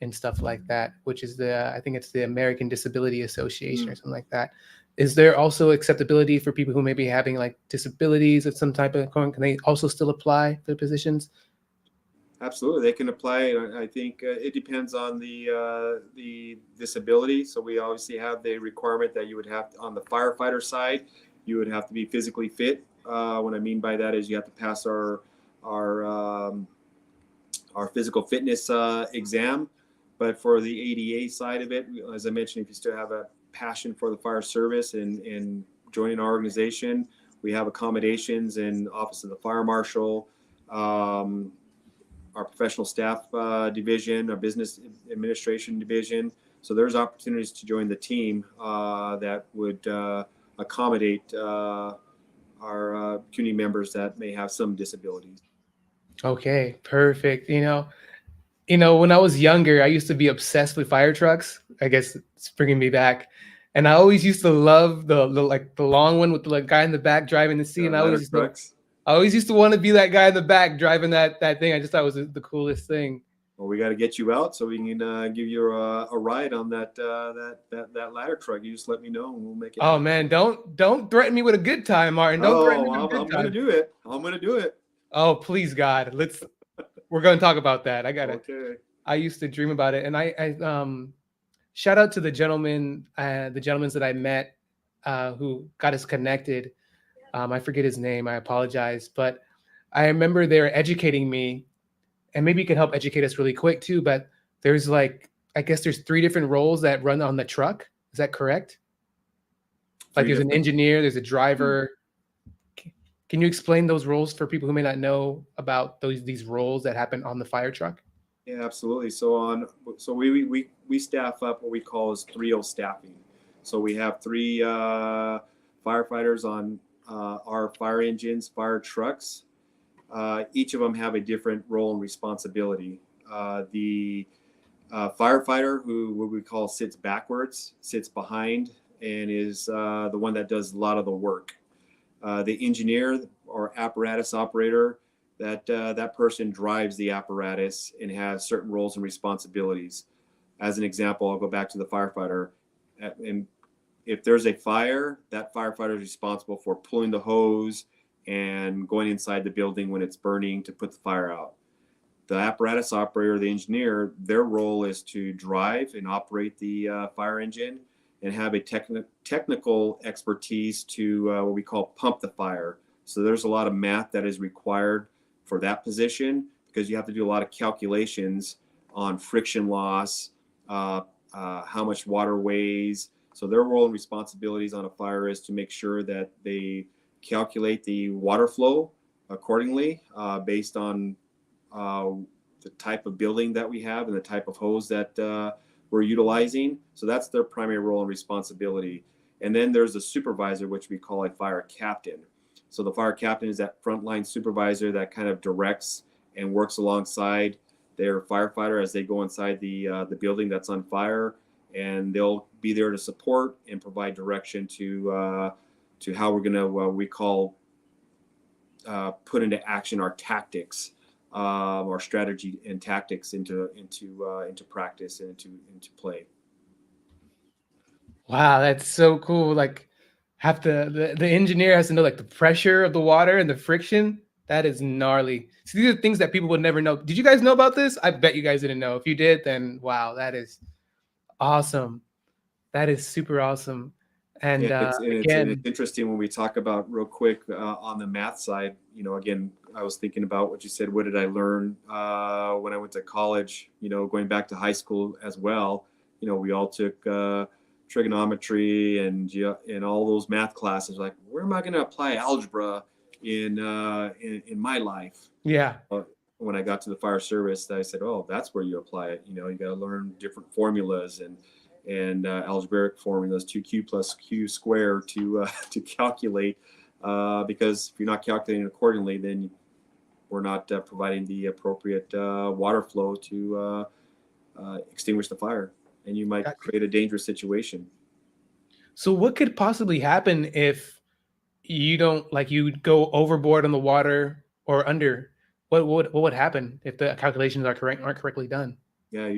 and stuff like that, which is I think it's the American Disability Association or something like that. Is there also acceptability for people who may be having like disabilities of some type of, can they also still apply for positions? Absolutely, they can apply. I think it depends on the disability. So we obviously have the requirement that you would have on the firefighter side, you would have to be physically fit. What I mean by that is you have to pass our our physical fitness exam. But for the ADA side of it, as I mentioned, if you still have a passion for the fire service and joining our organization, we have accommodations in Office of the Fire Marshal. Our professional staff division, our business administration division. So there's opportunities to join the team that would accommodate our community members that may have some disabilities. Okay, perfect. When I was younger, I used to be obsessed with fire trucks. I guess it's bringing me back. And I always used to love the long one with the like, guy in the back driving the seat. And Ladder trucks. I always used to want to be that guy in the back driving that thing. I just thought it was the coolest thing. Well, we got to get you out so we can give you a ride on that ladder truck. You just let me know and we'll make it. Oh happen. Man, don't threaten me with a good time, Martin. Don't threaten me with a good I'm time. gonna do it. I'm gonna do it. Oh, please, God, we're gonna talk about that. Okay. I used to dream about it, and I shout out to the gentlemen that I met who got us connected. I forget his name. I apologize, but I remember they were educating me, and maybe you can help educate us really quick too. But there's I guess there's 3 different roles that run on the truck. Is that correct? Like there's an engineer, there's a driver. Can you explain those roles for people who may not know about these roles that happen on the fire truck? Yeah, absolutely. So we staff up what we call as 3O staffing. So we have 3 firefighters on our fire engines, fire trucks. Each of them have a different role and responsibility. The firefighter, who what we call sits backwards, sits behind, and is the one that does a lot of the work. The engineer or apparatus operator, that person drives the apparatus and has certain roles and responsibilities. As an example, I'll go back to the firefighter. And if there's a fire, that firefighter is responsible for pulling the hose and going inside the building when it's burning to put the fire out. The apparatus operator, the engineer, their role is to drive and operate the fire engine and have a technical expertise to what we call pump the fire. So there's a lot of math that is required for that position because you have to do a lot of calculations on friction loss, how much water weighs. So their role and responsibilities on a fire is to make sure that they calculate the water flow accordingly based on the type of building that we have and the type of hose that we're utilizing. So that's their primary role and responsibility. And then there's a supervisor, which we call a fire captain. So the fire captain is that frontline supervisor that kind of directs and works alongside their firefighter as they go inside the building that's on fire, and they'll be there to support and provide direction to how we're going to we call put into action our tactics, our strategy and tactics into practice and into play. Wow, that's so cool. Like, the engineer has to know like the pressure of the water and the friction. That is gnarly. So these are things that people would never know. Did you guys know about this? I bet you guys didn't know. If you did, then wow, that is awesome. That is super awesome. And it's interesting when we talk about real quick on the math side. Again, I was thinking about what you said. What did I learn when I went to college? Going back to high school as well. We all took trigonometry and all those math classes. Like, where am I going to apply algebra in my life? Yeah. When I got to the fire service, I said, "Oh, that's where you apply it." You got to learn different formulas and algebraic formulas, 2q plus q squared to calculate, because if you're not calculating accordingly, then we're not providing the appropriate water flow to extinguish the fire, and you might Gotcha. create a dangerous situation. So what could possibly happen if you don't like you go overboard on the water or under? What would happen if the calculations aren't correctly done? Yeah,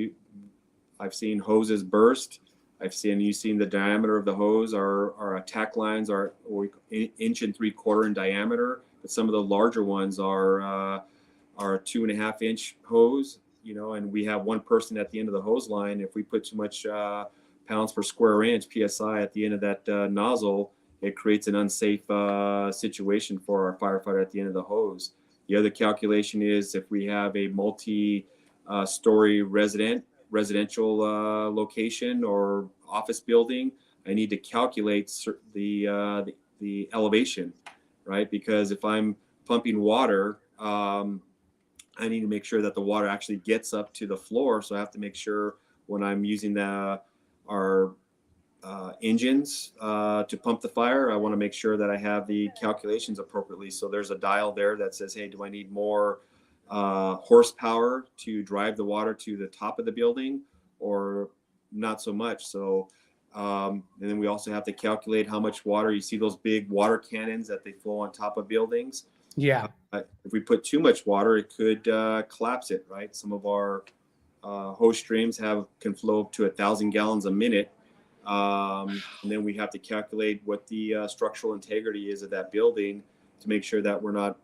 I've seen hoses burst. You've seen the diameter of the hose. Our attack lines are inch and 3/4 in diameter, but some of the larger ones are 2.5 inch hose. And we have one person at the end of the hose line. If we put too much pounds per square inch (psi) at the end of that nozzle, it creates an unsafe situation for our firefighter at the end of the hose. The other calculation is if we have a multi-story residential location or office building, I need to calculate the elevation, right? Because if I'm pumping water, I need to make sure that the water actually gets up to the floor. So I have to make sure when I'm using our engines to pump the fire, I want to make sure that I have the calculations appropriately. So there's a dial there that says, hey, do I need more horsepower to drive the water to the top of the building, or not so much? So and then we also have to calculate how much water. You see those big water cannons that they flow on top of buildings. Yeah. If we put too much water, it could collapse it, right? Some of our hose streams can flow up to 1,000 gallons a minute. And then we have to calculate what the structural integrity is of that building to make sure that we're not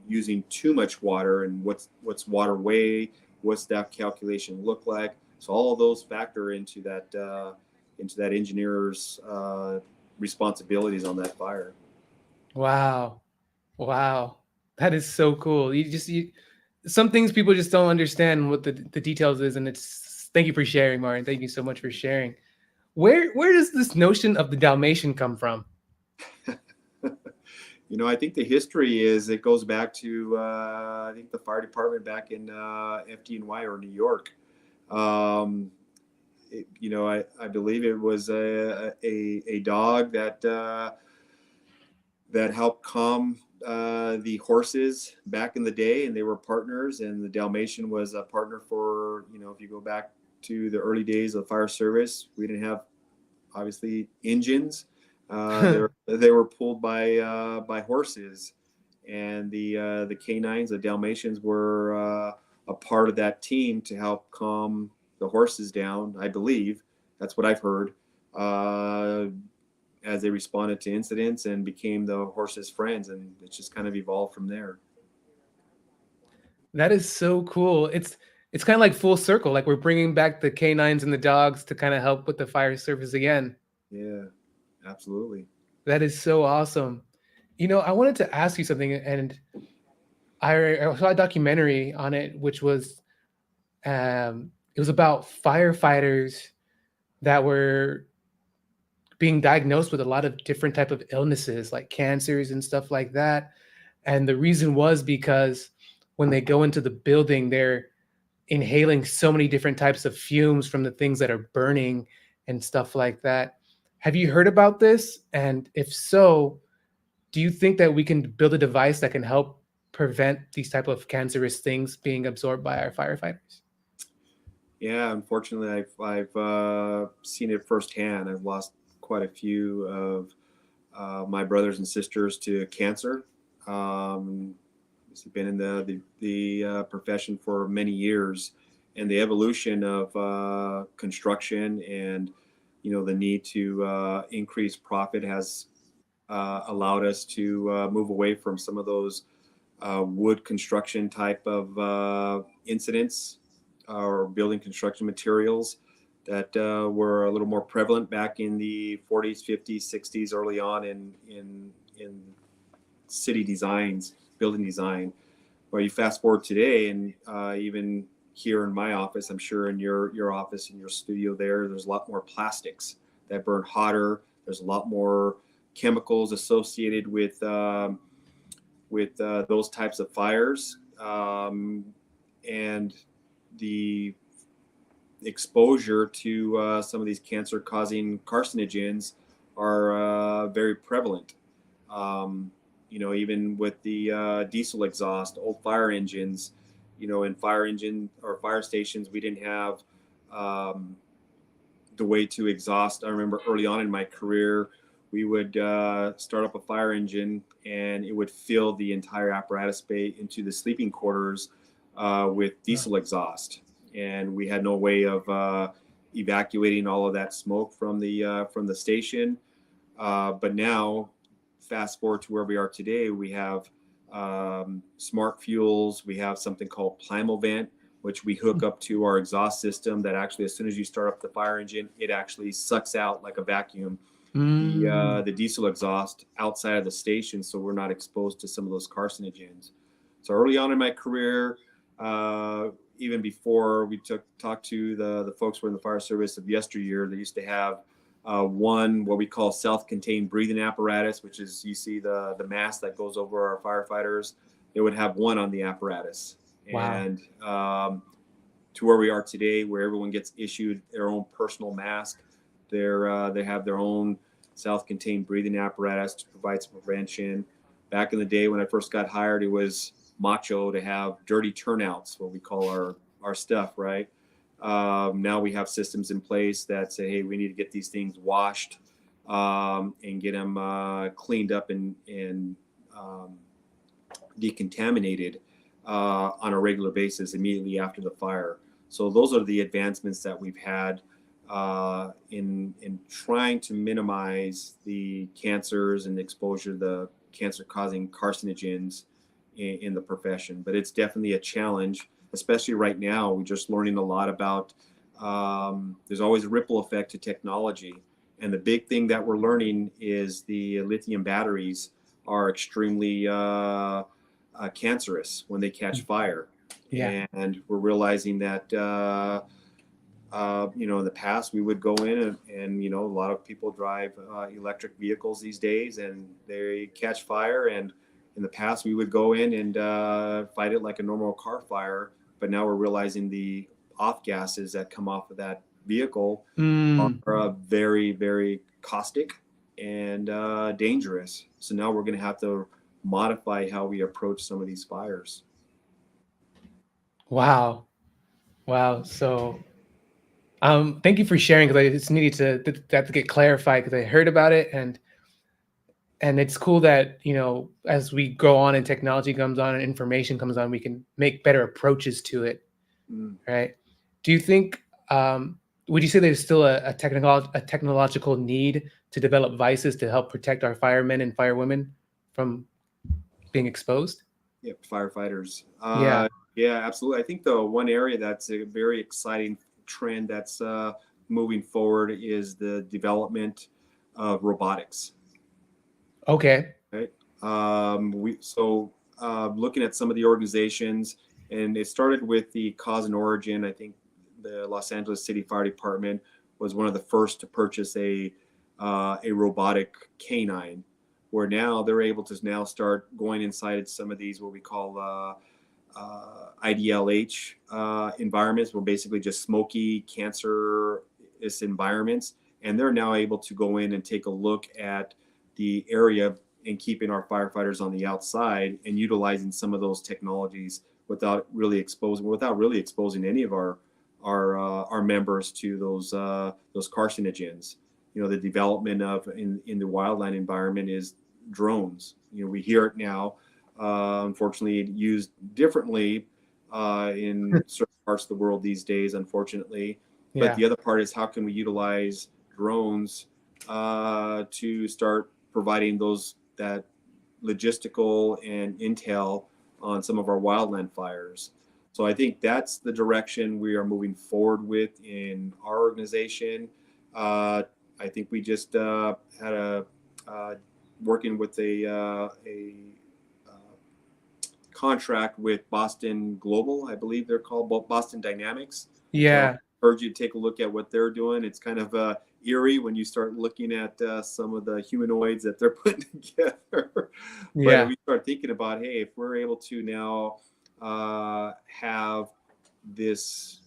using too much water, and what's water weigh, what's that calculation look like. So all of those factor into that engineer's responsibilities on that fire. Wow. Wow. That is so cool. Some things people just don't understand what the details is, and it's thank you for sharing, Martin. Thank you so much for sharing. Where does this notion of the Dalmatian come from? I think the history is it goes back to I think the fire department back in FDNY or New York. I believe it was a dog that helped calm the horses back in the day, and they were partners. And the Dalmatian was a partner for if you go back to the early days of fire service, we didn't have obviously engines. They were pulled by horses, and the canines, the Dalmatians, were a part of that team to help calm the horses down. I believe that's what I've heard, as they responded to incidents and became the horses' friends, and it just kind of evolved from there. That is so cool. It's kind of like full circle. Like we're bringing back the canines and the dogs to kind of help with the fire service again. Yeah, absolutely. That is so awesome. I wanted to ask you something, and I saw a documentary on it, which was it was about firefighters that were being diagnosed with a lot of different type of illnesses, like cancers and stuff like that. And the reason was because when they go into the building, they're inhaling so many different types of fumes from the things that are burning and stuff like that. Have you heard about this? And if so, do you think that we can build a device that can help prevent these type of cancerous things being absorbed by our firefighters? Yeah, unfortunately, I've seen it firsthand. I've lost quite a few of my brothers and sisters to cancer. I've been in the profession for many years, and the evolution of construction and the need to increase profit has allowed us to move away from some of those wood construction type of incidents or building construction materials that were a little more prevalent back in the 40s, 50s, 60s, early on in city designs, building design. Where you fast forward today, and even here in my office, I'm sure in your office, in your studio there's a lot more plastics that burn hotter. There's a lot more chemicals associated with those types of fires, and the exposure to some of these cancer-causing carcinogens are very prevalent. Even with the diesel exhaust, old fire engines, in fire engine or fire stations, we didn't have the way to exhaust. I remember early on in my career, we would start up a fire engine and it would fill the entire apparatus bay into the sleeping quarters with diesel exhaust. And we had no way of evacuating all of that smoke from the station. But now, fast forward to where we are today, we have smart fuels. We have something called Primovent, which we hook up to our exhaust system that actually, as soon as you start up the fire engine, it actually sucks out like a vacuum the diesel exhaust outside of the station, so we're not exposed to some of those carcinogens. So early on in my career, even before we talked to the folks who were in the fire service of yesteryear, they used to have one what we call self-contained breathing apparatus, which is, you see the mask that goes over our firefighters. They would have one on the apparatus. Wow. And to where we are today, where everyone gets issued their own personal mask. They have their own self-contained breathing apparatus to provide some prevention. Back in the day when I first got hired, it was macho to have dirty turnouts, what we call our stuff, right? Now we have systems in place that say, hey, we need to get these things washed and get them cleaned up and decontaminated on a regular basis immediately after the fire. So those are the advancements that we've had in trying to minimize the cancers and exposure to the cancer-causing carcinogens in the profession. But it's definitely a challenge, especially right now. We're just learning a lot about, there's always a ripple effect to technology. And the big thing that we're learning is the lithium batteries are extremely cancerous when they catch fire. Yeah. And we're realizing that, in the past we would go in and a lot of people drive electric vehicles these days and they catch fire. And in the past we would go in and fight it like a normal car fire. But now we're realizing the off gases that come off of that vehicle are very, very caustic and dangerous. So now we're going to have to modify how we approach some of these fires. Wow. So, thank you for sharing, because I just needed to get clarified, because I heard about it, and it's cool that, as we go on and technology comes on and information comes on, we can make better approaches to it, right? Do you think, would you say there's still a technological need to develop vices to help protect our firemen and firewomen from being exposed? Yeah, firefighters. Yeah, absolutely. I think the one area that's a very exciting trend that's moving forward is the development of robotics. Okay. Right. Looking at some of the organizations, and it started with the cause and origin. I think the Los Angeles City Fire Department was one of the first to purchase a robotic canine, where now they're able to now start going inside some of these what we call IDLH environments, were basically just smoky, cancerous environments, and they're now able to go in and take a look at the area and keeping our firefighters on the outside and utilizing some of those technologies without really exposing any of our members to those carcinogens. The development of in the wildland environment is drones. We hear it now. Unfortunately, used differently in certain parts of the world these days, unfortunately. But the other part is, how can we utilize drones to start providing that logistical and intel on some of our wildland fires. So I think that's the direction we are moving forward with in our organization. I think we just had working with a contract with Boston Global, I believe they're called, Boston Dynamics. Yeah. I urge you to take a look at what they're doing. It's kind of eerie when you start looking at some of the humanoids that they're putting together. But we start thinking about, hey, if we're able to now have this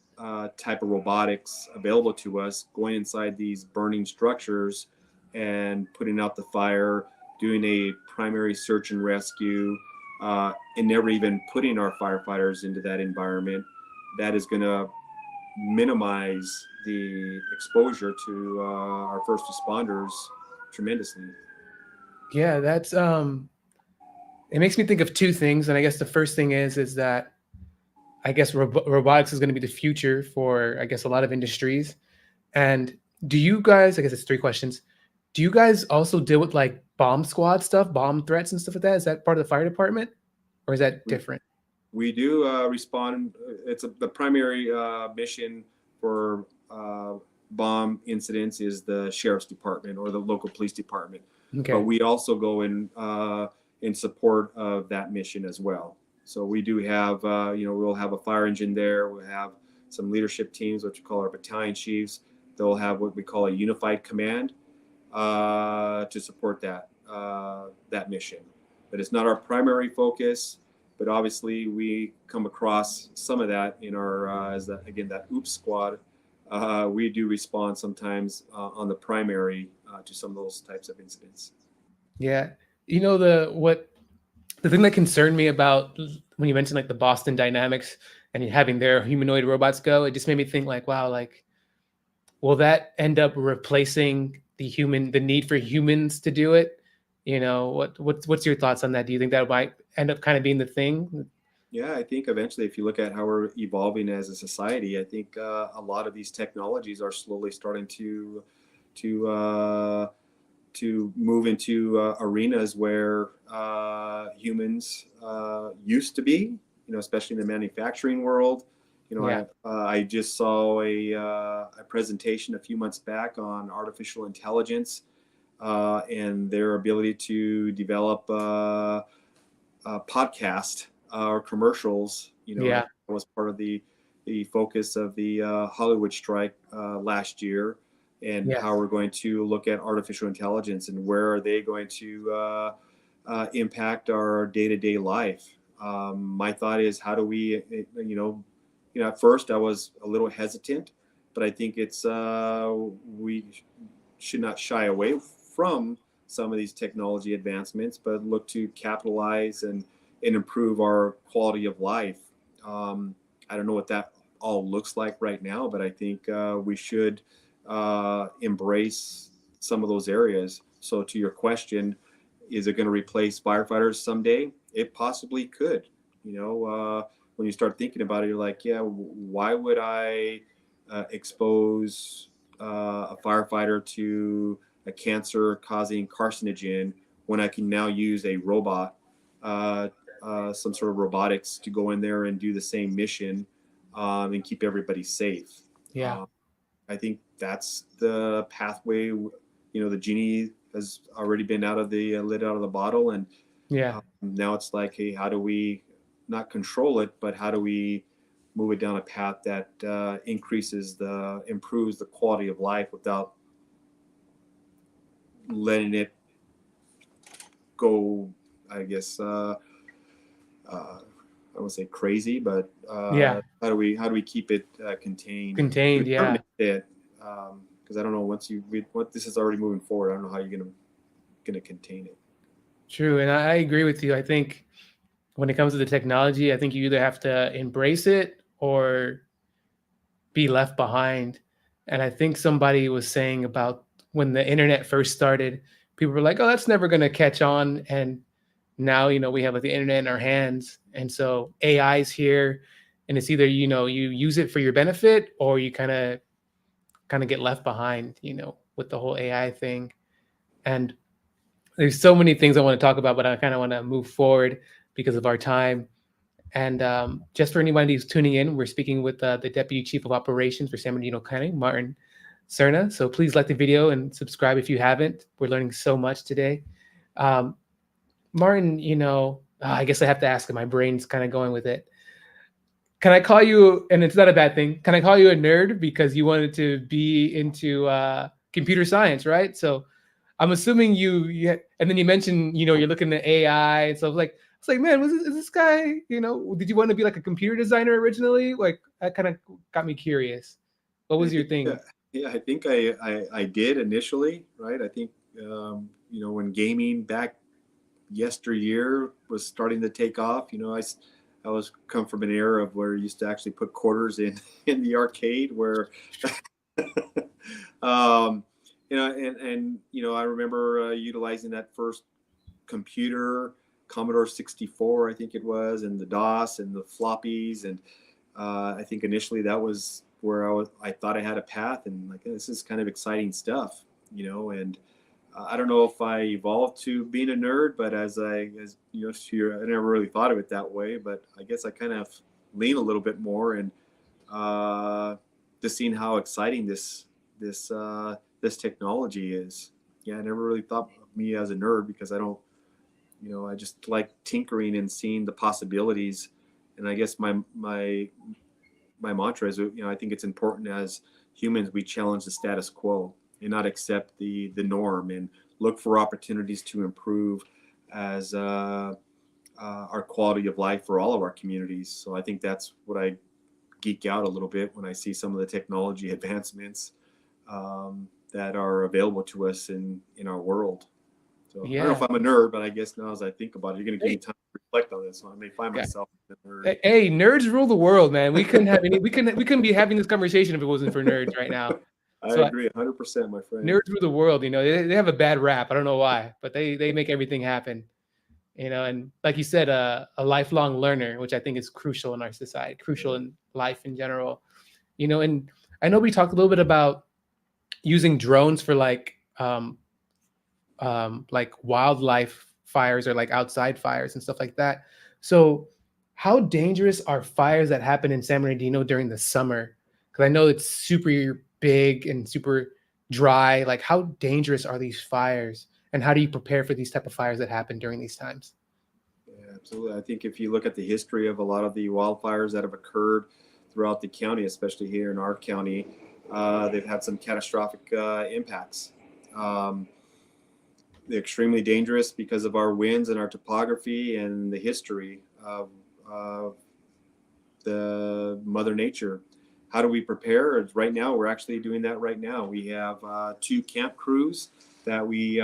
type of robotics available to us, going inside these burning structures and putting out the fire, doing a primary search and rescue, and never even putting our firefighters into that environment, that is going to minimize the exposure to our first responders tremendously. Yeah, that's it makes me think of two things, and I guess the first thing is that I guess robotics is going to be the future for I guess a lot of industries. And do you guys? I guess it's three questions. Do you guys also deal with like bomb squad stuff, bomb threats and stuff like that? Is that part of the fire department, or is that We, different? we do respond. The primary mission for bomb incidents is the sheriff's department or the local police department, but Okay. we also go in support of that mission as well. So we do have, we'll have a fire engine there. We'll have some leadership teams, which we call our battalion chiefs. They'll have what we call a unified command to support that mission. But it's not our primary focus. But obviously, we come across some of that in our that OOPS squad. We do respond sometimes on the primary to some of those types of incidents. Yeah. The thing that concerned me about when you mentioned like the Boston Dynamics and having their humanoid robots go, it just made me think like, wow, like will that end up replacing the need for humans to do it? What's your thoughts on that? Do you think that might end up kind of being the thing? Yeah, I think eventually, if you look at how we're evolving as a society, I think a lot of these technologies are slowly starting to to move into arenas where humans used to be. Especially in the manufacturing world. Yeah. I just saw a presentation a few months back on artificial intelligence and their ability to develop podcast or commercials. Yeah. That was part of the focus of the Hollywood strike last year, and how Yes. we're going to look at artificial intelligence and where are they going to impact our day-to-day life. My thought is, how do we, at first I was a little hesitant, but I think it's we should not shy away from some of these technology advancements, but look to capitalize and improve our quality of life. I don't know what that all looks like right now, but I think we should embrace some of those areas. So, to your question, is it going to replace firefighters someday? It possibly could. When you start thinking about it, you're like, yeah, why would I expose a firefighter to a cancer-causing carcinogen when I can now use a robot, some sort of robotics, to go in there and do the same mission and keep everybody safe? Yeah. Um, I think that's the pathway. The genie has already been out of the lid out of the bottle, and Yeah. now it's like, hey, how do we not control it, but how do we move it down a path that improves the quality of life without letting it go, I guess, I won't say crazy, but Yeah. how do we keep it contained to Contained. a certain Yeah. extent? Because I don't know, what this is already moving forward, I don't know how you're gonna contain it. True. And I agree with you. I think when it comes to the technology, I think you either have to embrace it or be left behind. And I think somebody was saying about when the internet first started, people were like, "Oh, that's never going to catch on." And now, we have like the internet in our hands, and so AI is here, and it's either you use it for your benefit or you kind of get left behind, with the whole AI thing. And there's so many things I want to talk about, but I kind of want to move forward because of our time. And just for anybody who's tuning in, we're speaking with the Deputy Chief of Operations for San Bernardino County, Martin Serna. So please like the video and subscribe if you haven't. We're learning so much today. Um, Martin, I guess I have to ask it. My brain's kind of going with it. Can I call you, and it's not a bad thing, can I call you a nerd because you wanted to be into computer science, right? So I'm assuming and then you mentioned, you're looking at AI. And so I was like, man, is this guy, did you want to be like a computer designer originally? Like, that kind of got me curious. What I was your think, thing? yeah, I think I did initially, right? I think, when gaming back yesteryear was starting to take off. I was come from an era of where you used to actually put quarters in in the arcade where um, I remember utilizing that first computer, Commodore 64, I think it was, and the DOS and the floppies. And I think initially that was where I thought I had a path, and like, this is kind of exciting stuff, and I don't know if I evolved to being a nerd, but as I never really thought of it that way, but I guess I kind of lean a little bit more, and just seeing how exciting this technology is. Yeah, I never really thought of me as a nerd because I don't, I just like tinkering and seeing the possibilities. And I guess my mantra is, I think it's important as humans we challenge the status quo and not accept the norm, and look for opportunities to improve as our quality of life for all of our communities. So I think that's what I geek out a little bit when I see some of the technology advancements that are available to us in our world. So I don't know if I'm a nerd, but I guess now as I think about it, you're going to give me time to reflect on this. So I may find myself a nerd. Hey, nerds rule the world, man. We couldn't be having this conversation if it wasn't for nerds right now. I agree 100%, my friend. Nerds rule the world. They have a bad rap. I don't know why, but they make everything happen. And like you said, a lifelong learner, which I think is crucial in our society, crucial in life in general. And I know we talked a little bit about using drones for like wildlife fires or like outside fires and stuff like that. So how dangerous are fires that happen in San Bernardino during the summer? Because I know it's super big and super dry. Like, how dangerous are these fires, and how do you prepare for these type of fires that happen during these times? Yeah, absolutely. I think if you look at the history of a lot of the wildfires that have occurred throughout the county, especially here in our county, they've had some catastrophic impacts. They're extremely dangerous because of our winds and our topography and the history of the Mother Nature. How do we prepare? Right now, we're actually doing that right now. We have 2 camp crews that we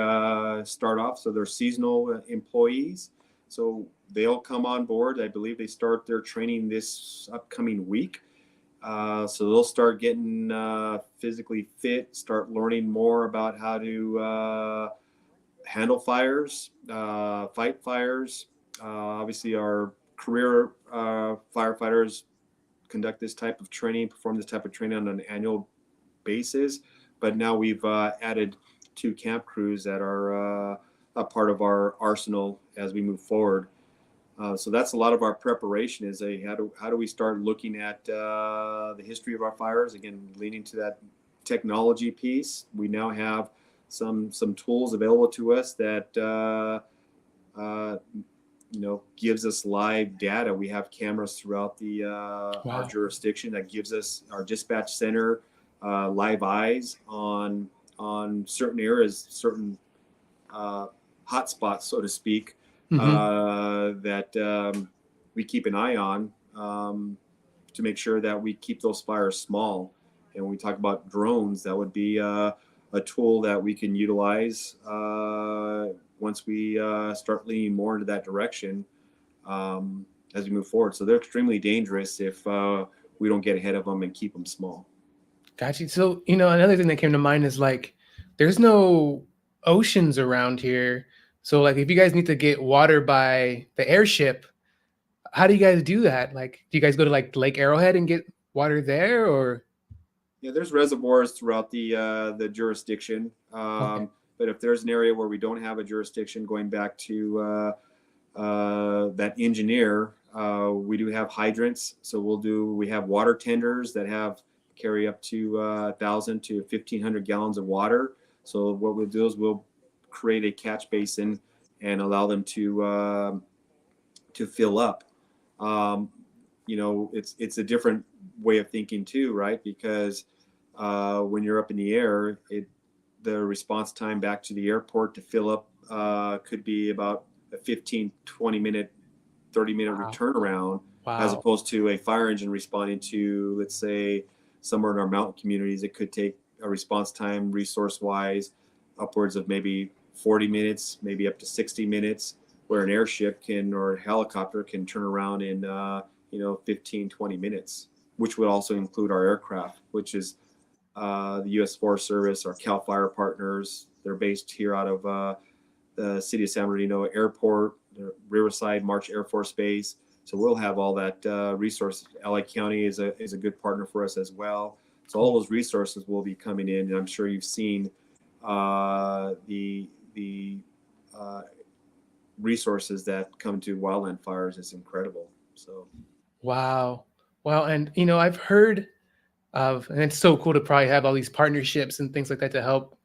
start off. So they're seasonal employees. So they'll come on board. I believe they start their training this upcoming week. So they'll start getting physically fit, start learning more about how to handle fires, fight fires. Obviously, our career firefighters conduct this type of training, perform this type of training on an annual basis. But now we've added 2 camp crews that are a part of our arsenal as we move forward. So that's a lot of our preparation is how do we start looking at the history of our fires, again, leaning to that technology piece. We now have some tools available to us that gives us live data. We have cameras throughout our jurisdiction that gives us our dispatch center live eyes on certain areas, certain hot spots, so to speak, that we keep an eye on to make sure that we keep those fires small. And when we talk about drones, that would be a tool that we can utilize once we start leaning more into that direction as we move forward. So they're extremely dangerous if we don't get ahead of them and keep them small. Gotcha. So, another thing that came to mind is like, there's no oceans around here. So like, if you guys need to get water by the airship, how do you guys do that? Like, do you guys go to like Lake Arrowhead and get water there, or? Yeah, there's reservoirs throughout the jurisdiction. Okay. But if there's an area where we don't have a jurisdiction, going back to that engineer, we do have hydrants. So we have water tenders that carry up to 1,000 to 1,500 gallons of water. So what we'll do is we'll create a catch basin and allow them to fill up. It's a different way of thinking too, right? Because when you're up in the air, the response time back to the airport to fill up could be about a 15, 20 minute, 30-minute return around, as opposed to a fire engine responding to, let's say, somewhere in our mountain communities. It could take a response time resource wise upwards of maybe 40 minutes, maybe up to 60 minutes. where an airship can or a helicopter can turn around in 15, 20 minutes, which would also include our aircraft, which is the U.S. Forest Service, our CAL FIRE partners. They're based here out of the city of San Bernardino Airport, the Riverside March Air Force Base. So we'll have all that resources. LA County is a good partner for us as well. So all those resources will be coming in, and I'm sure you've seen the resources that come to wildland fires is incredible. So Wow. Wow. And, I've heard of, and it's so cool to probably have all these partnerships and things like that to help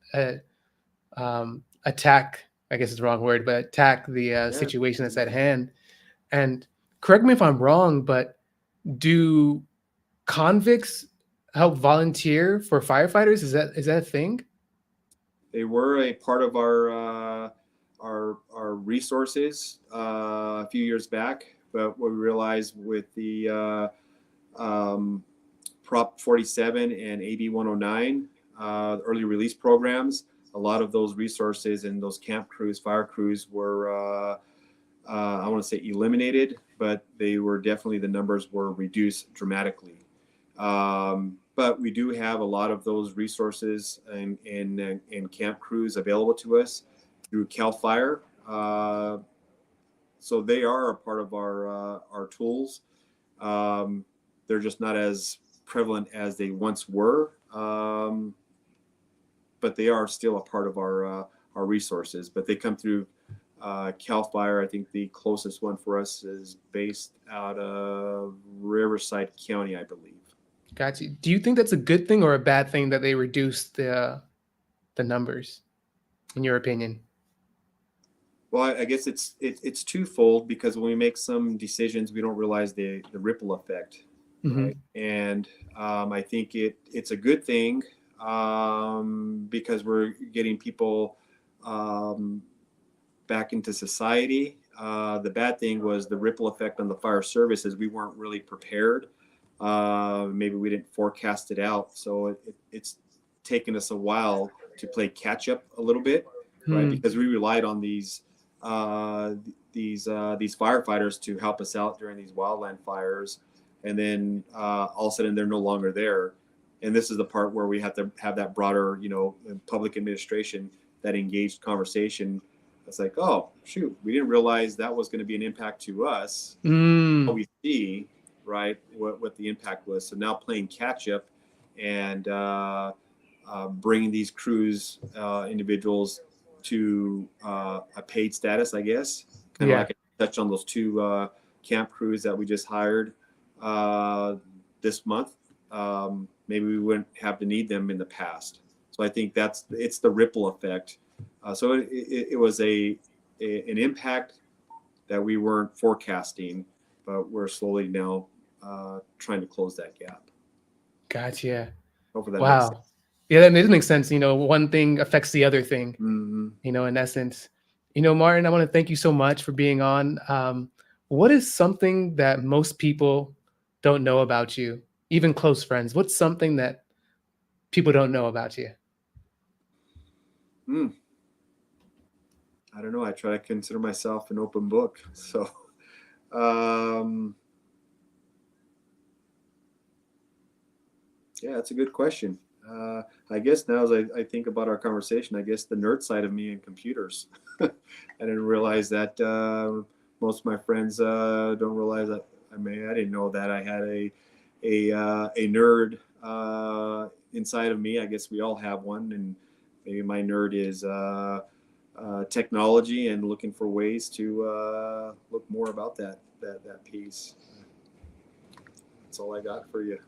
attack, I guess it's the wrong word, but attack the situation that's at hand. And correct me if I'm wrong, but do convicts help volunteer for firefighters? Is that a thing? they were a part of our resources a few years back, but what we realized with the Prop 47 and AB 109 early release programs, a lot of those resources and those camp crews, fire crews were I want to say eliminated, but they were definitely, the numbers were reduced dramatically. But we do have a lot of those resources and camp crews available to us through CAL FIRE. So they are a part of our tools. They're just not as prevalent as they once were, but they are still a part of our resources. But they come through CAL FIRE. I think the closest one for us is based out of Riverside County, I believe. Gotcha. Do you think that's a good thing or a bad thing that they reduced the numbers, in your opinion? Well, I guess it's twofold, because when we make some decisions, we don't realize the ripple effect, right? And I think it's a good thing because we're getting people back into society. The bad thing was the ripple effect on the fire services. We weren't really prepared. Maybe we didn't forecast it out. So it's taken us a while to play catch up a little bit, right? Because we relied on these firefighters to help us out during these wildland fires, and then all of a sudden they're no longer there. And this is the part where we have to have that broader, public administration, that engaged conversation. It's like, oh shoot, we didn't realize that was going to be an impact to us. We see, right, what the impact was. So now playing catch up and bringing these crews, individuals to a paid status, I guess. Kind of like I touched on those two camp crews that we just hired this month. Maybe we wouldn't have to need them in the past. So I think it's the ripple effect. So it was an impact that we weren't forecasting, but we're slowly now trying to close that gap. Gotcha. Hopefully that makes sense. Yeah, that does make sense. One thing affects the other thing, in essence. Martin, I want to thank you so much for being on. What is something that most people don't know about you, even close friends? What's something that people don't know about you? I don't know. I try to consider myself an open book. So, yeah, that's a good question. I guess now as I think about our conversation, I guess the nerd side of me in computers. I didn't realize that most of my friends don't realize that. I didn't know that I had a nerd inside of me. I guess we all have one, and maybe my nerd is technology and looking for ways to look more about that piece. That's all I got for you.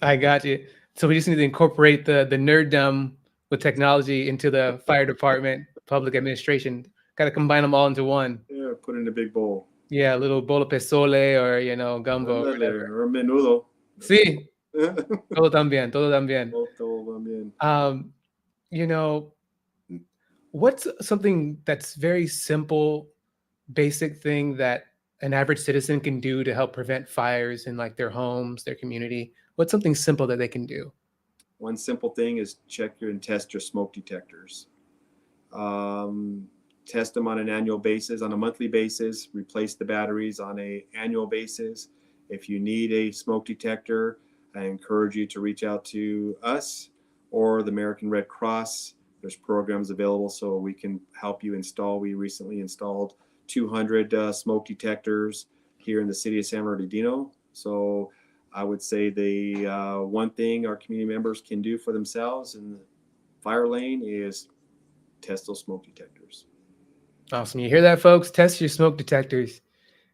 I got you. So we just need to incorporate the nerddom with technology into the fire department, public administration. Got to combine them all into one. Yeah, put in a big bowl. Yeah, a little bowl of pozole or gumbo. Or menudo. Sí. Todo también, todo también. Todo también. What's something that's very simple, basic thing that an average citizen can do to help prevent fires in like their homes, their community? What's something simple that they can do? One simple thing is check and test your smoke detectors. test them on an annual basis, on a monthly basis, replace the batteries on an annual basis. If you need a smoke detector, I encourage you to reach out to us or the American Red Cross. There's programs available so we can help you install. We recently installed 200 smoke detectors here in the city of San Bernardino. So I would say the one thing our community members can do for themselves in the fire lane is test those smoke detectors. Awesome. You hear that, folks? Test your smoke detectors.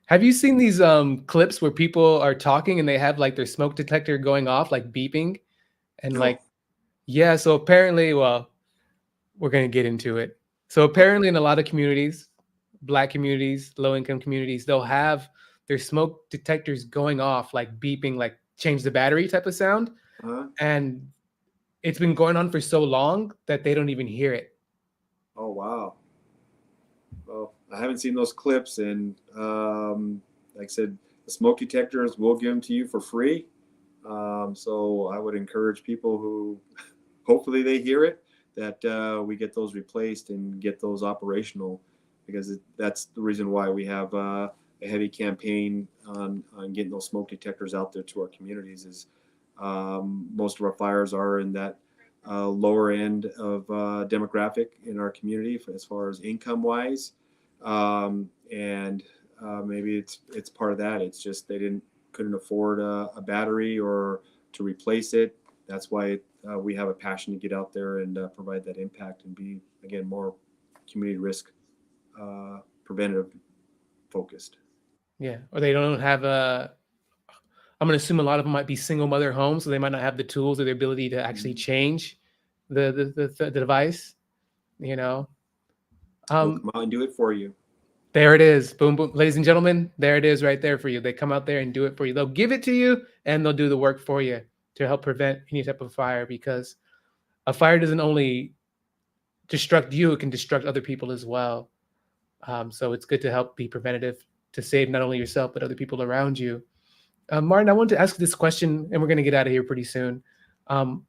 Have you seen these clips where people are talking and they have like their smoke detector going off, like beeping? And like, yeah, so apparently, well, we're going to get into it. So apparently in a lot of communities, Black communities, low-income communities, they'll have their smoke detectors going off, like beeping, like change the battery type of sound. And it's been going on for so long that they don't even hear it. Oh, wow. Well, I haven't seen those clips, and like I said, the smoke detectors, we'll give them to you for free. So I would encourage people who hopefully they hear it, that we get those replaced and get those operational, because that's the reason why we have a heavy campaign on getting those smoke detectors out there to our communities. Is most of our fires are in that lower end of demographic in our community as far as income wise, and maybe it's part of that. It's just they couldn't afford a battery or to replace it. That's why we have a passion to get out there and provide that impact and be, again, more community risk preventative focused. Yeah, or they don't have I'm going to assume a lot of them might be single mother homes, so they might not have the tools or the ability to actually change the device, you know. We'll come out and do it for you. There it is. Boom, boom. Ladies and gentlemen, there it is right there for you. They come out there and do it for you. They'll give it to you and they'll do the work for you to help prevent any type of fire, because a fire doesn't only destruct you, it can destruct other people as well. So it's good to help be preventative to save not only yourself, but other people around you. Martin, I wanted to ask this question, and we're going to get out of here pretty soon. And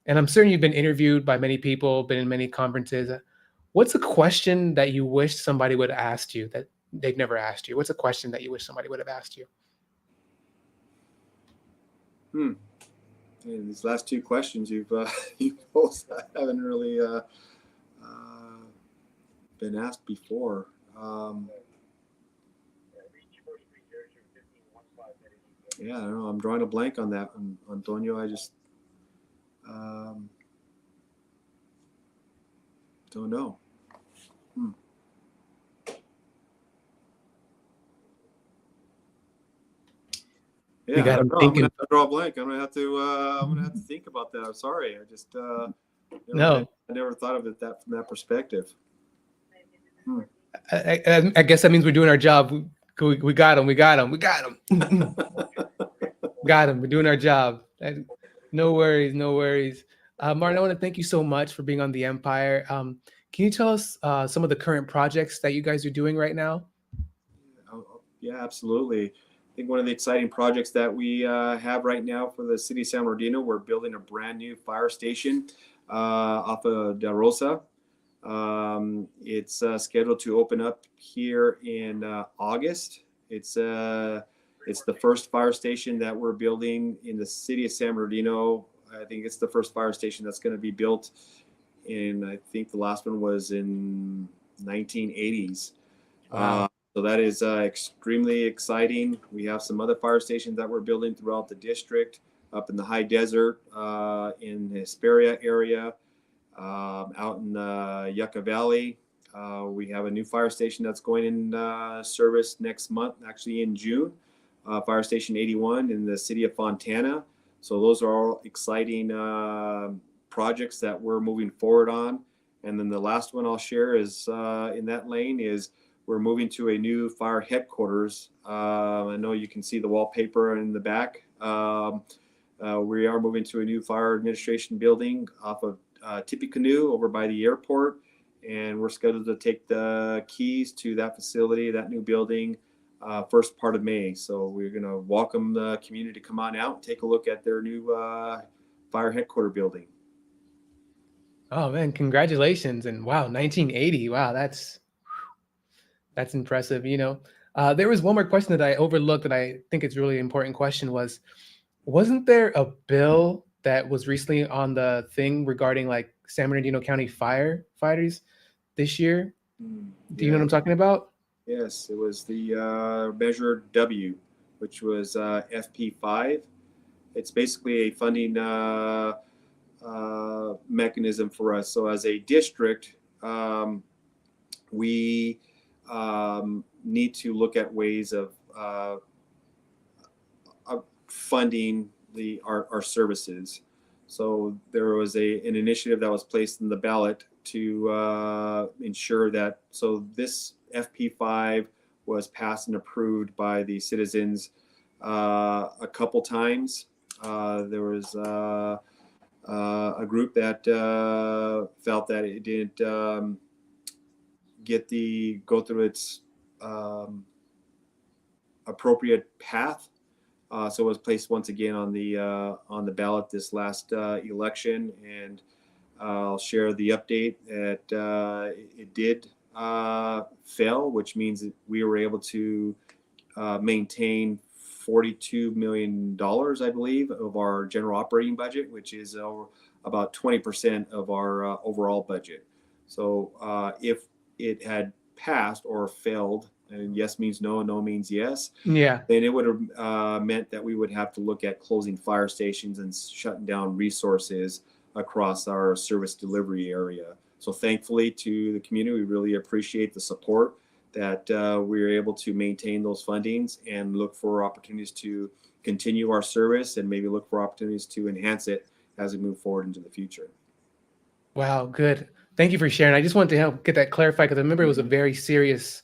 I'm certain you've been interviewed by many people, been in many conferences. What's a question that you wish somebody would have asked you that they've never asked you? What's a question that you wish somebody would have asked you? And these last two questions you both haven't really been asked before. Yeah, I don't know. I'm drawing a blank on that one, Antonio. I just don't know. Yeah, I don't know. I'm gonna have to draw a blank. I'm gonna have to think about that. I'm sorry. I just I never thought of it from that perspective. I guess that means we're doing our job. We got him. We got him. We got him. Got him. We're doing our job. No worries. No worries. Martin, I want to thank you so much for being on the Empire. Can you tell us some of the current projects that you guys are doing right now? Yeah, absolutely. I think one of the exciting projects that we have right now for the city of San Bernardino, we're building a brand new fire station off of Del Rosa. It's scheduled to open up here in August. It's the first fire station that we're building in the city of San Bernardino. I think it's the first fire station that's going to be built in, I think the last one was in 1980s. Wow. So that is extremely exciting. We have some other fire stations that we're building throughout the district, up in the high desert, in the Hesperia area, out in Yucca Valley. We have a new fire station that's going in service next month, actually in June, Fire Station 81 in the city of Fontana. So those are all exciting projects that we're moving forward on. And then the last one I'll share is in that lane is we're moving to a new fire headquarters. I know you can see the wallpaper in the back. We are moving to a new fire administration building off of Tippecanoe over by the airport. And we're scheduled to take the keys to that facility, that new building, first part of May. So we're going to welcome the community to come on out and take a look at their new fire headquarters building. Oh man, congratulations. And wow, 1980. Wow, that's That's impressive. There was one more question that I overlooked that I think it's really important question wasn't there a bill that was recently on the thing regarding like San Bernardino County firefighters this year? Do you know Yeah, what I'm talking about? yes, it was the Measure W, which was FP5. It's basically a funding mechanism for us. So as a district, we need to look at ways of funding our services. So there was an initiative that was placed in the ballot to ensure that. So this FP5 was passed and approved by the citizens a couple times. There was a group that felt that it didn't go through its appropriate path. So it was placed once again on the ballot this last election, and I'll share the update that it did fail, which means that we were able to maintain $42 million, I believe, of our general operating budget, which is about 20% of our overall budget. So if it had passed or failed, and yes means no, no means yes, Yeah. then it would have meant that we would have to look at closing fire stations and shutting down resources across our service delivery area. So thankfully to the community, we really appreciate the support that we were able to maintain those fundings and look for opportunities to continue our service and maybe look for opportunities to enhance it as we move forward into the future. Wow, good. Thank you for sharing. I just wanted to help get that clarified because I remember it was a very serious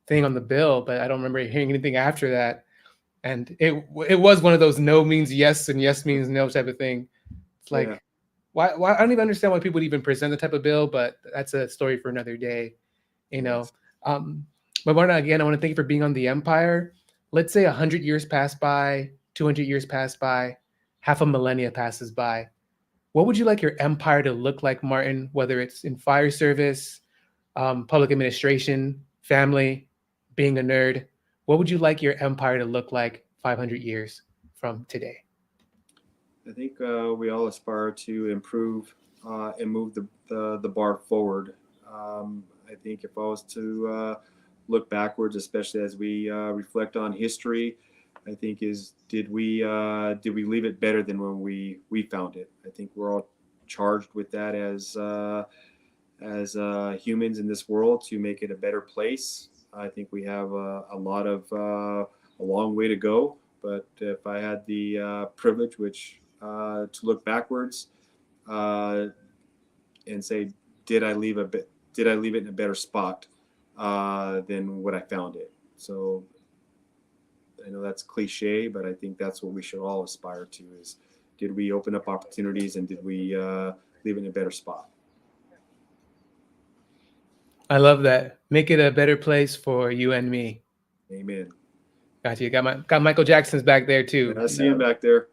thing on the bill, but I don't remember hearing anything after that. And it was one of those no means yes and yes means no type of thing. It's Yeah. like why I don't even understand why people would even present the type of bill, but that's a story for another day. You know. Yes. But Marna, again, I want to thank you for being on the Empire. Let's say 100 years pass by, 200 years pass by, half a millennia passes by. What would you like your empire to look like, Martin? Whether it's in fire service, public administration, family, being a nerd, what would you like your empire to look like 500 years from today? I think we all aspire to improve and move the bar forward. I think if I was to look backwards, especially as we reflect on history, I think did we leave it better than when we found it? I think we're all charged with that as humans in this world to make it a better place. I think we have a long way to go. But if I had the privilege, to look backwards and say, did I leave it in a better spot than what I found it? So I know that's cliche, but I think that's what we should all aspire to: is did we open up opportunities and did we leave it in a better spot? I love that. Make it a better place for you and me. Amen. Got you. Got Michael Jackson's back there too. I see him back there.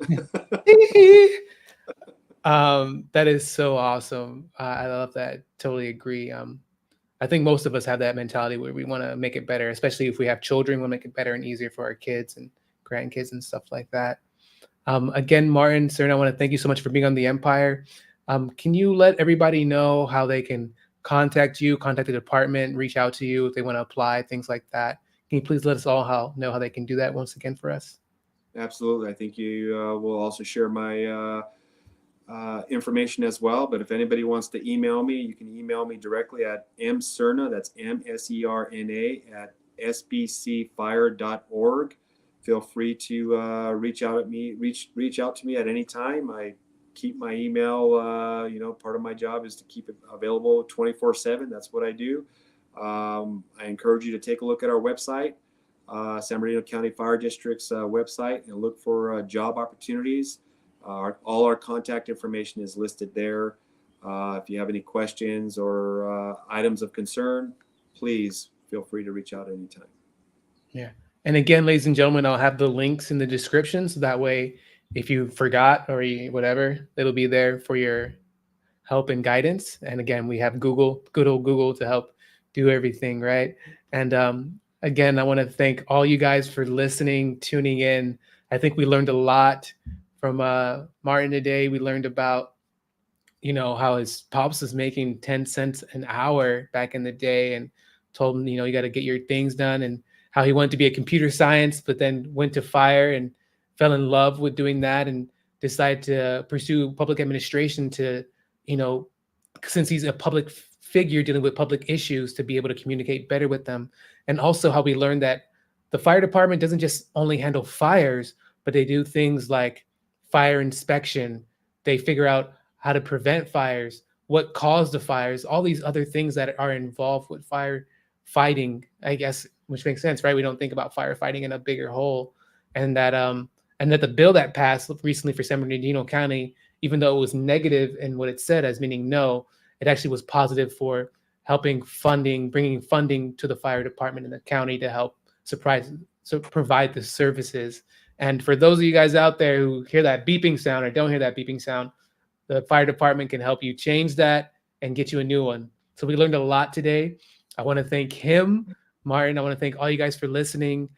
That is so awesome. I love that. Totally agree. I think most of us have that mentality where we want to make it better, especially if we have children. We'll make it better and easier for our kids and grandkids and stuff like that. Again, Martin Serna, I want to thank you so much for being on the Empire. Can you let everybody know how they can contact you, contact the department, reach out to you if they want to apply, things like that? Can you please let us all know how they can do that once again for us? Absolutely. I think you will also share my information as well. But if anybody wants to email me, you can email me directly at mserna, that's MSERNA, at sbcfire.org. Feel free to reach out to me at any time. I keep my email, part of my job is to keep it available 24/7. That's what I do. I encourage you to take a look at our website, San Bernardino County Fire District's website, and look for job opportunities. All our contact information is listed there. If you have any questions or items of concern, please feel free to reach out anytime. Yeah. And again, ladies and gentlemen, I'll have the links in the description. So that way, if you forgot or whatever, it'll be there for your help and guidance. And again, we have Google, good old Google, to help do everything, right? And again, I want to thank all you guys for listening, tuning in. I think we learned a lot from Martin today. We learned about, how his pops was making 10 cents an hour back in the day, and told him, you got to get your things done, and how he wanted to be a computer science, but then went to fire and fell in love with doing that, and decided to pursue public administration to, you know, since he's a public figure dealing with public issues, to be able to communicate better with them. And also how we learned that the fire department doesn't just only handle fires, but they do things like fire inspection. They figure out how to prevent fires, what caused the fires, all these other things that are involved with fire fighting, I guess, which makes sense, right? We don't think about firefighting in a bigger whole. And that the bill that passed recently for San Bernardino County, even though it was negative in what it said as meaning no, it actually was positive for helping funding, bringing funding to the fire department in the county to help provide the services. And for those of you guys out there who hear that beeping sound or don't hear that beeping sound, the fire department can help you change that and get you a new one. So we learned a lot today. I want to thank him, Martin. I want to thank all you guys for listening.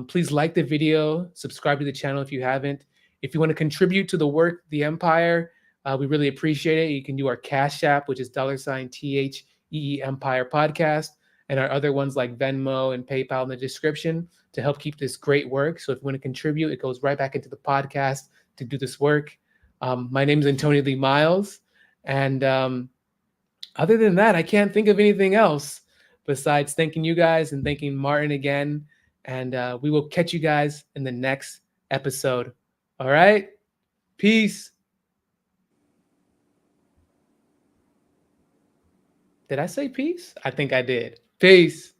Please like the video, subscribe to the channel if you haven't. If you want to contribute to the work, the Empire, we really appreciate it. You can do our Cash App, which is $THEE Empire Podcast, and our other ones like Venmo and PayPal in the description to help keep this great work. So if you want to contribute, it goes right back into the podcast to do this work. My name is Antonio Lee Miles. And other than that, I can't think of anything else besides thanking you guys and thanking Martin again. And we will catch you guys in the next episode. All right? Peace. Did I say peace? I think I did. Peace.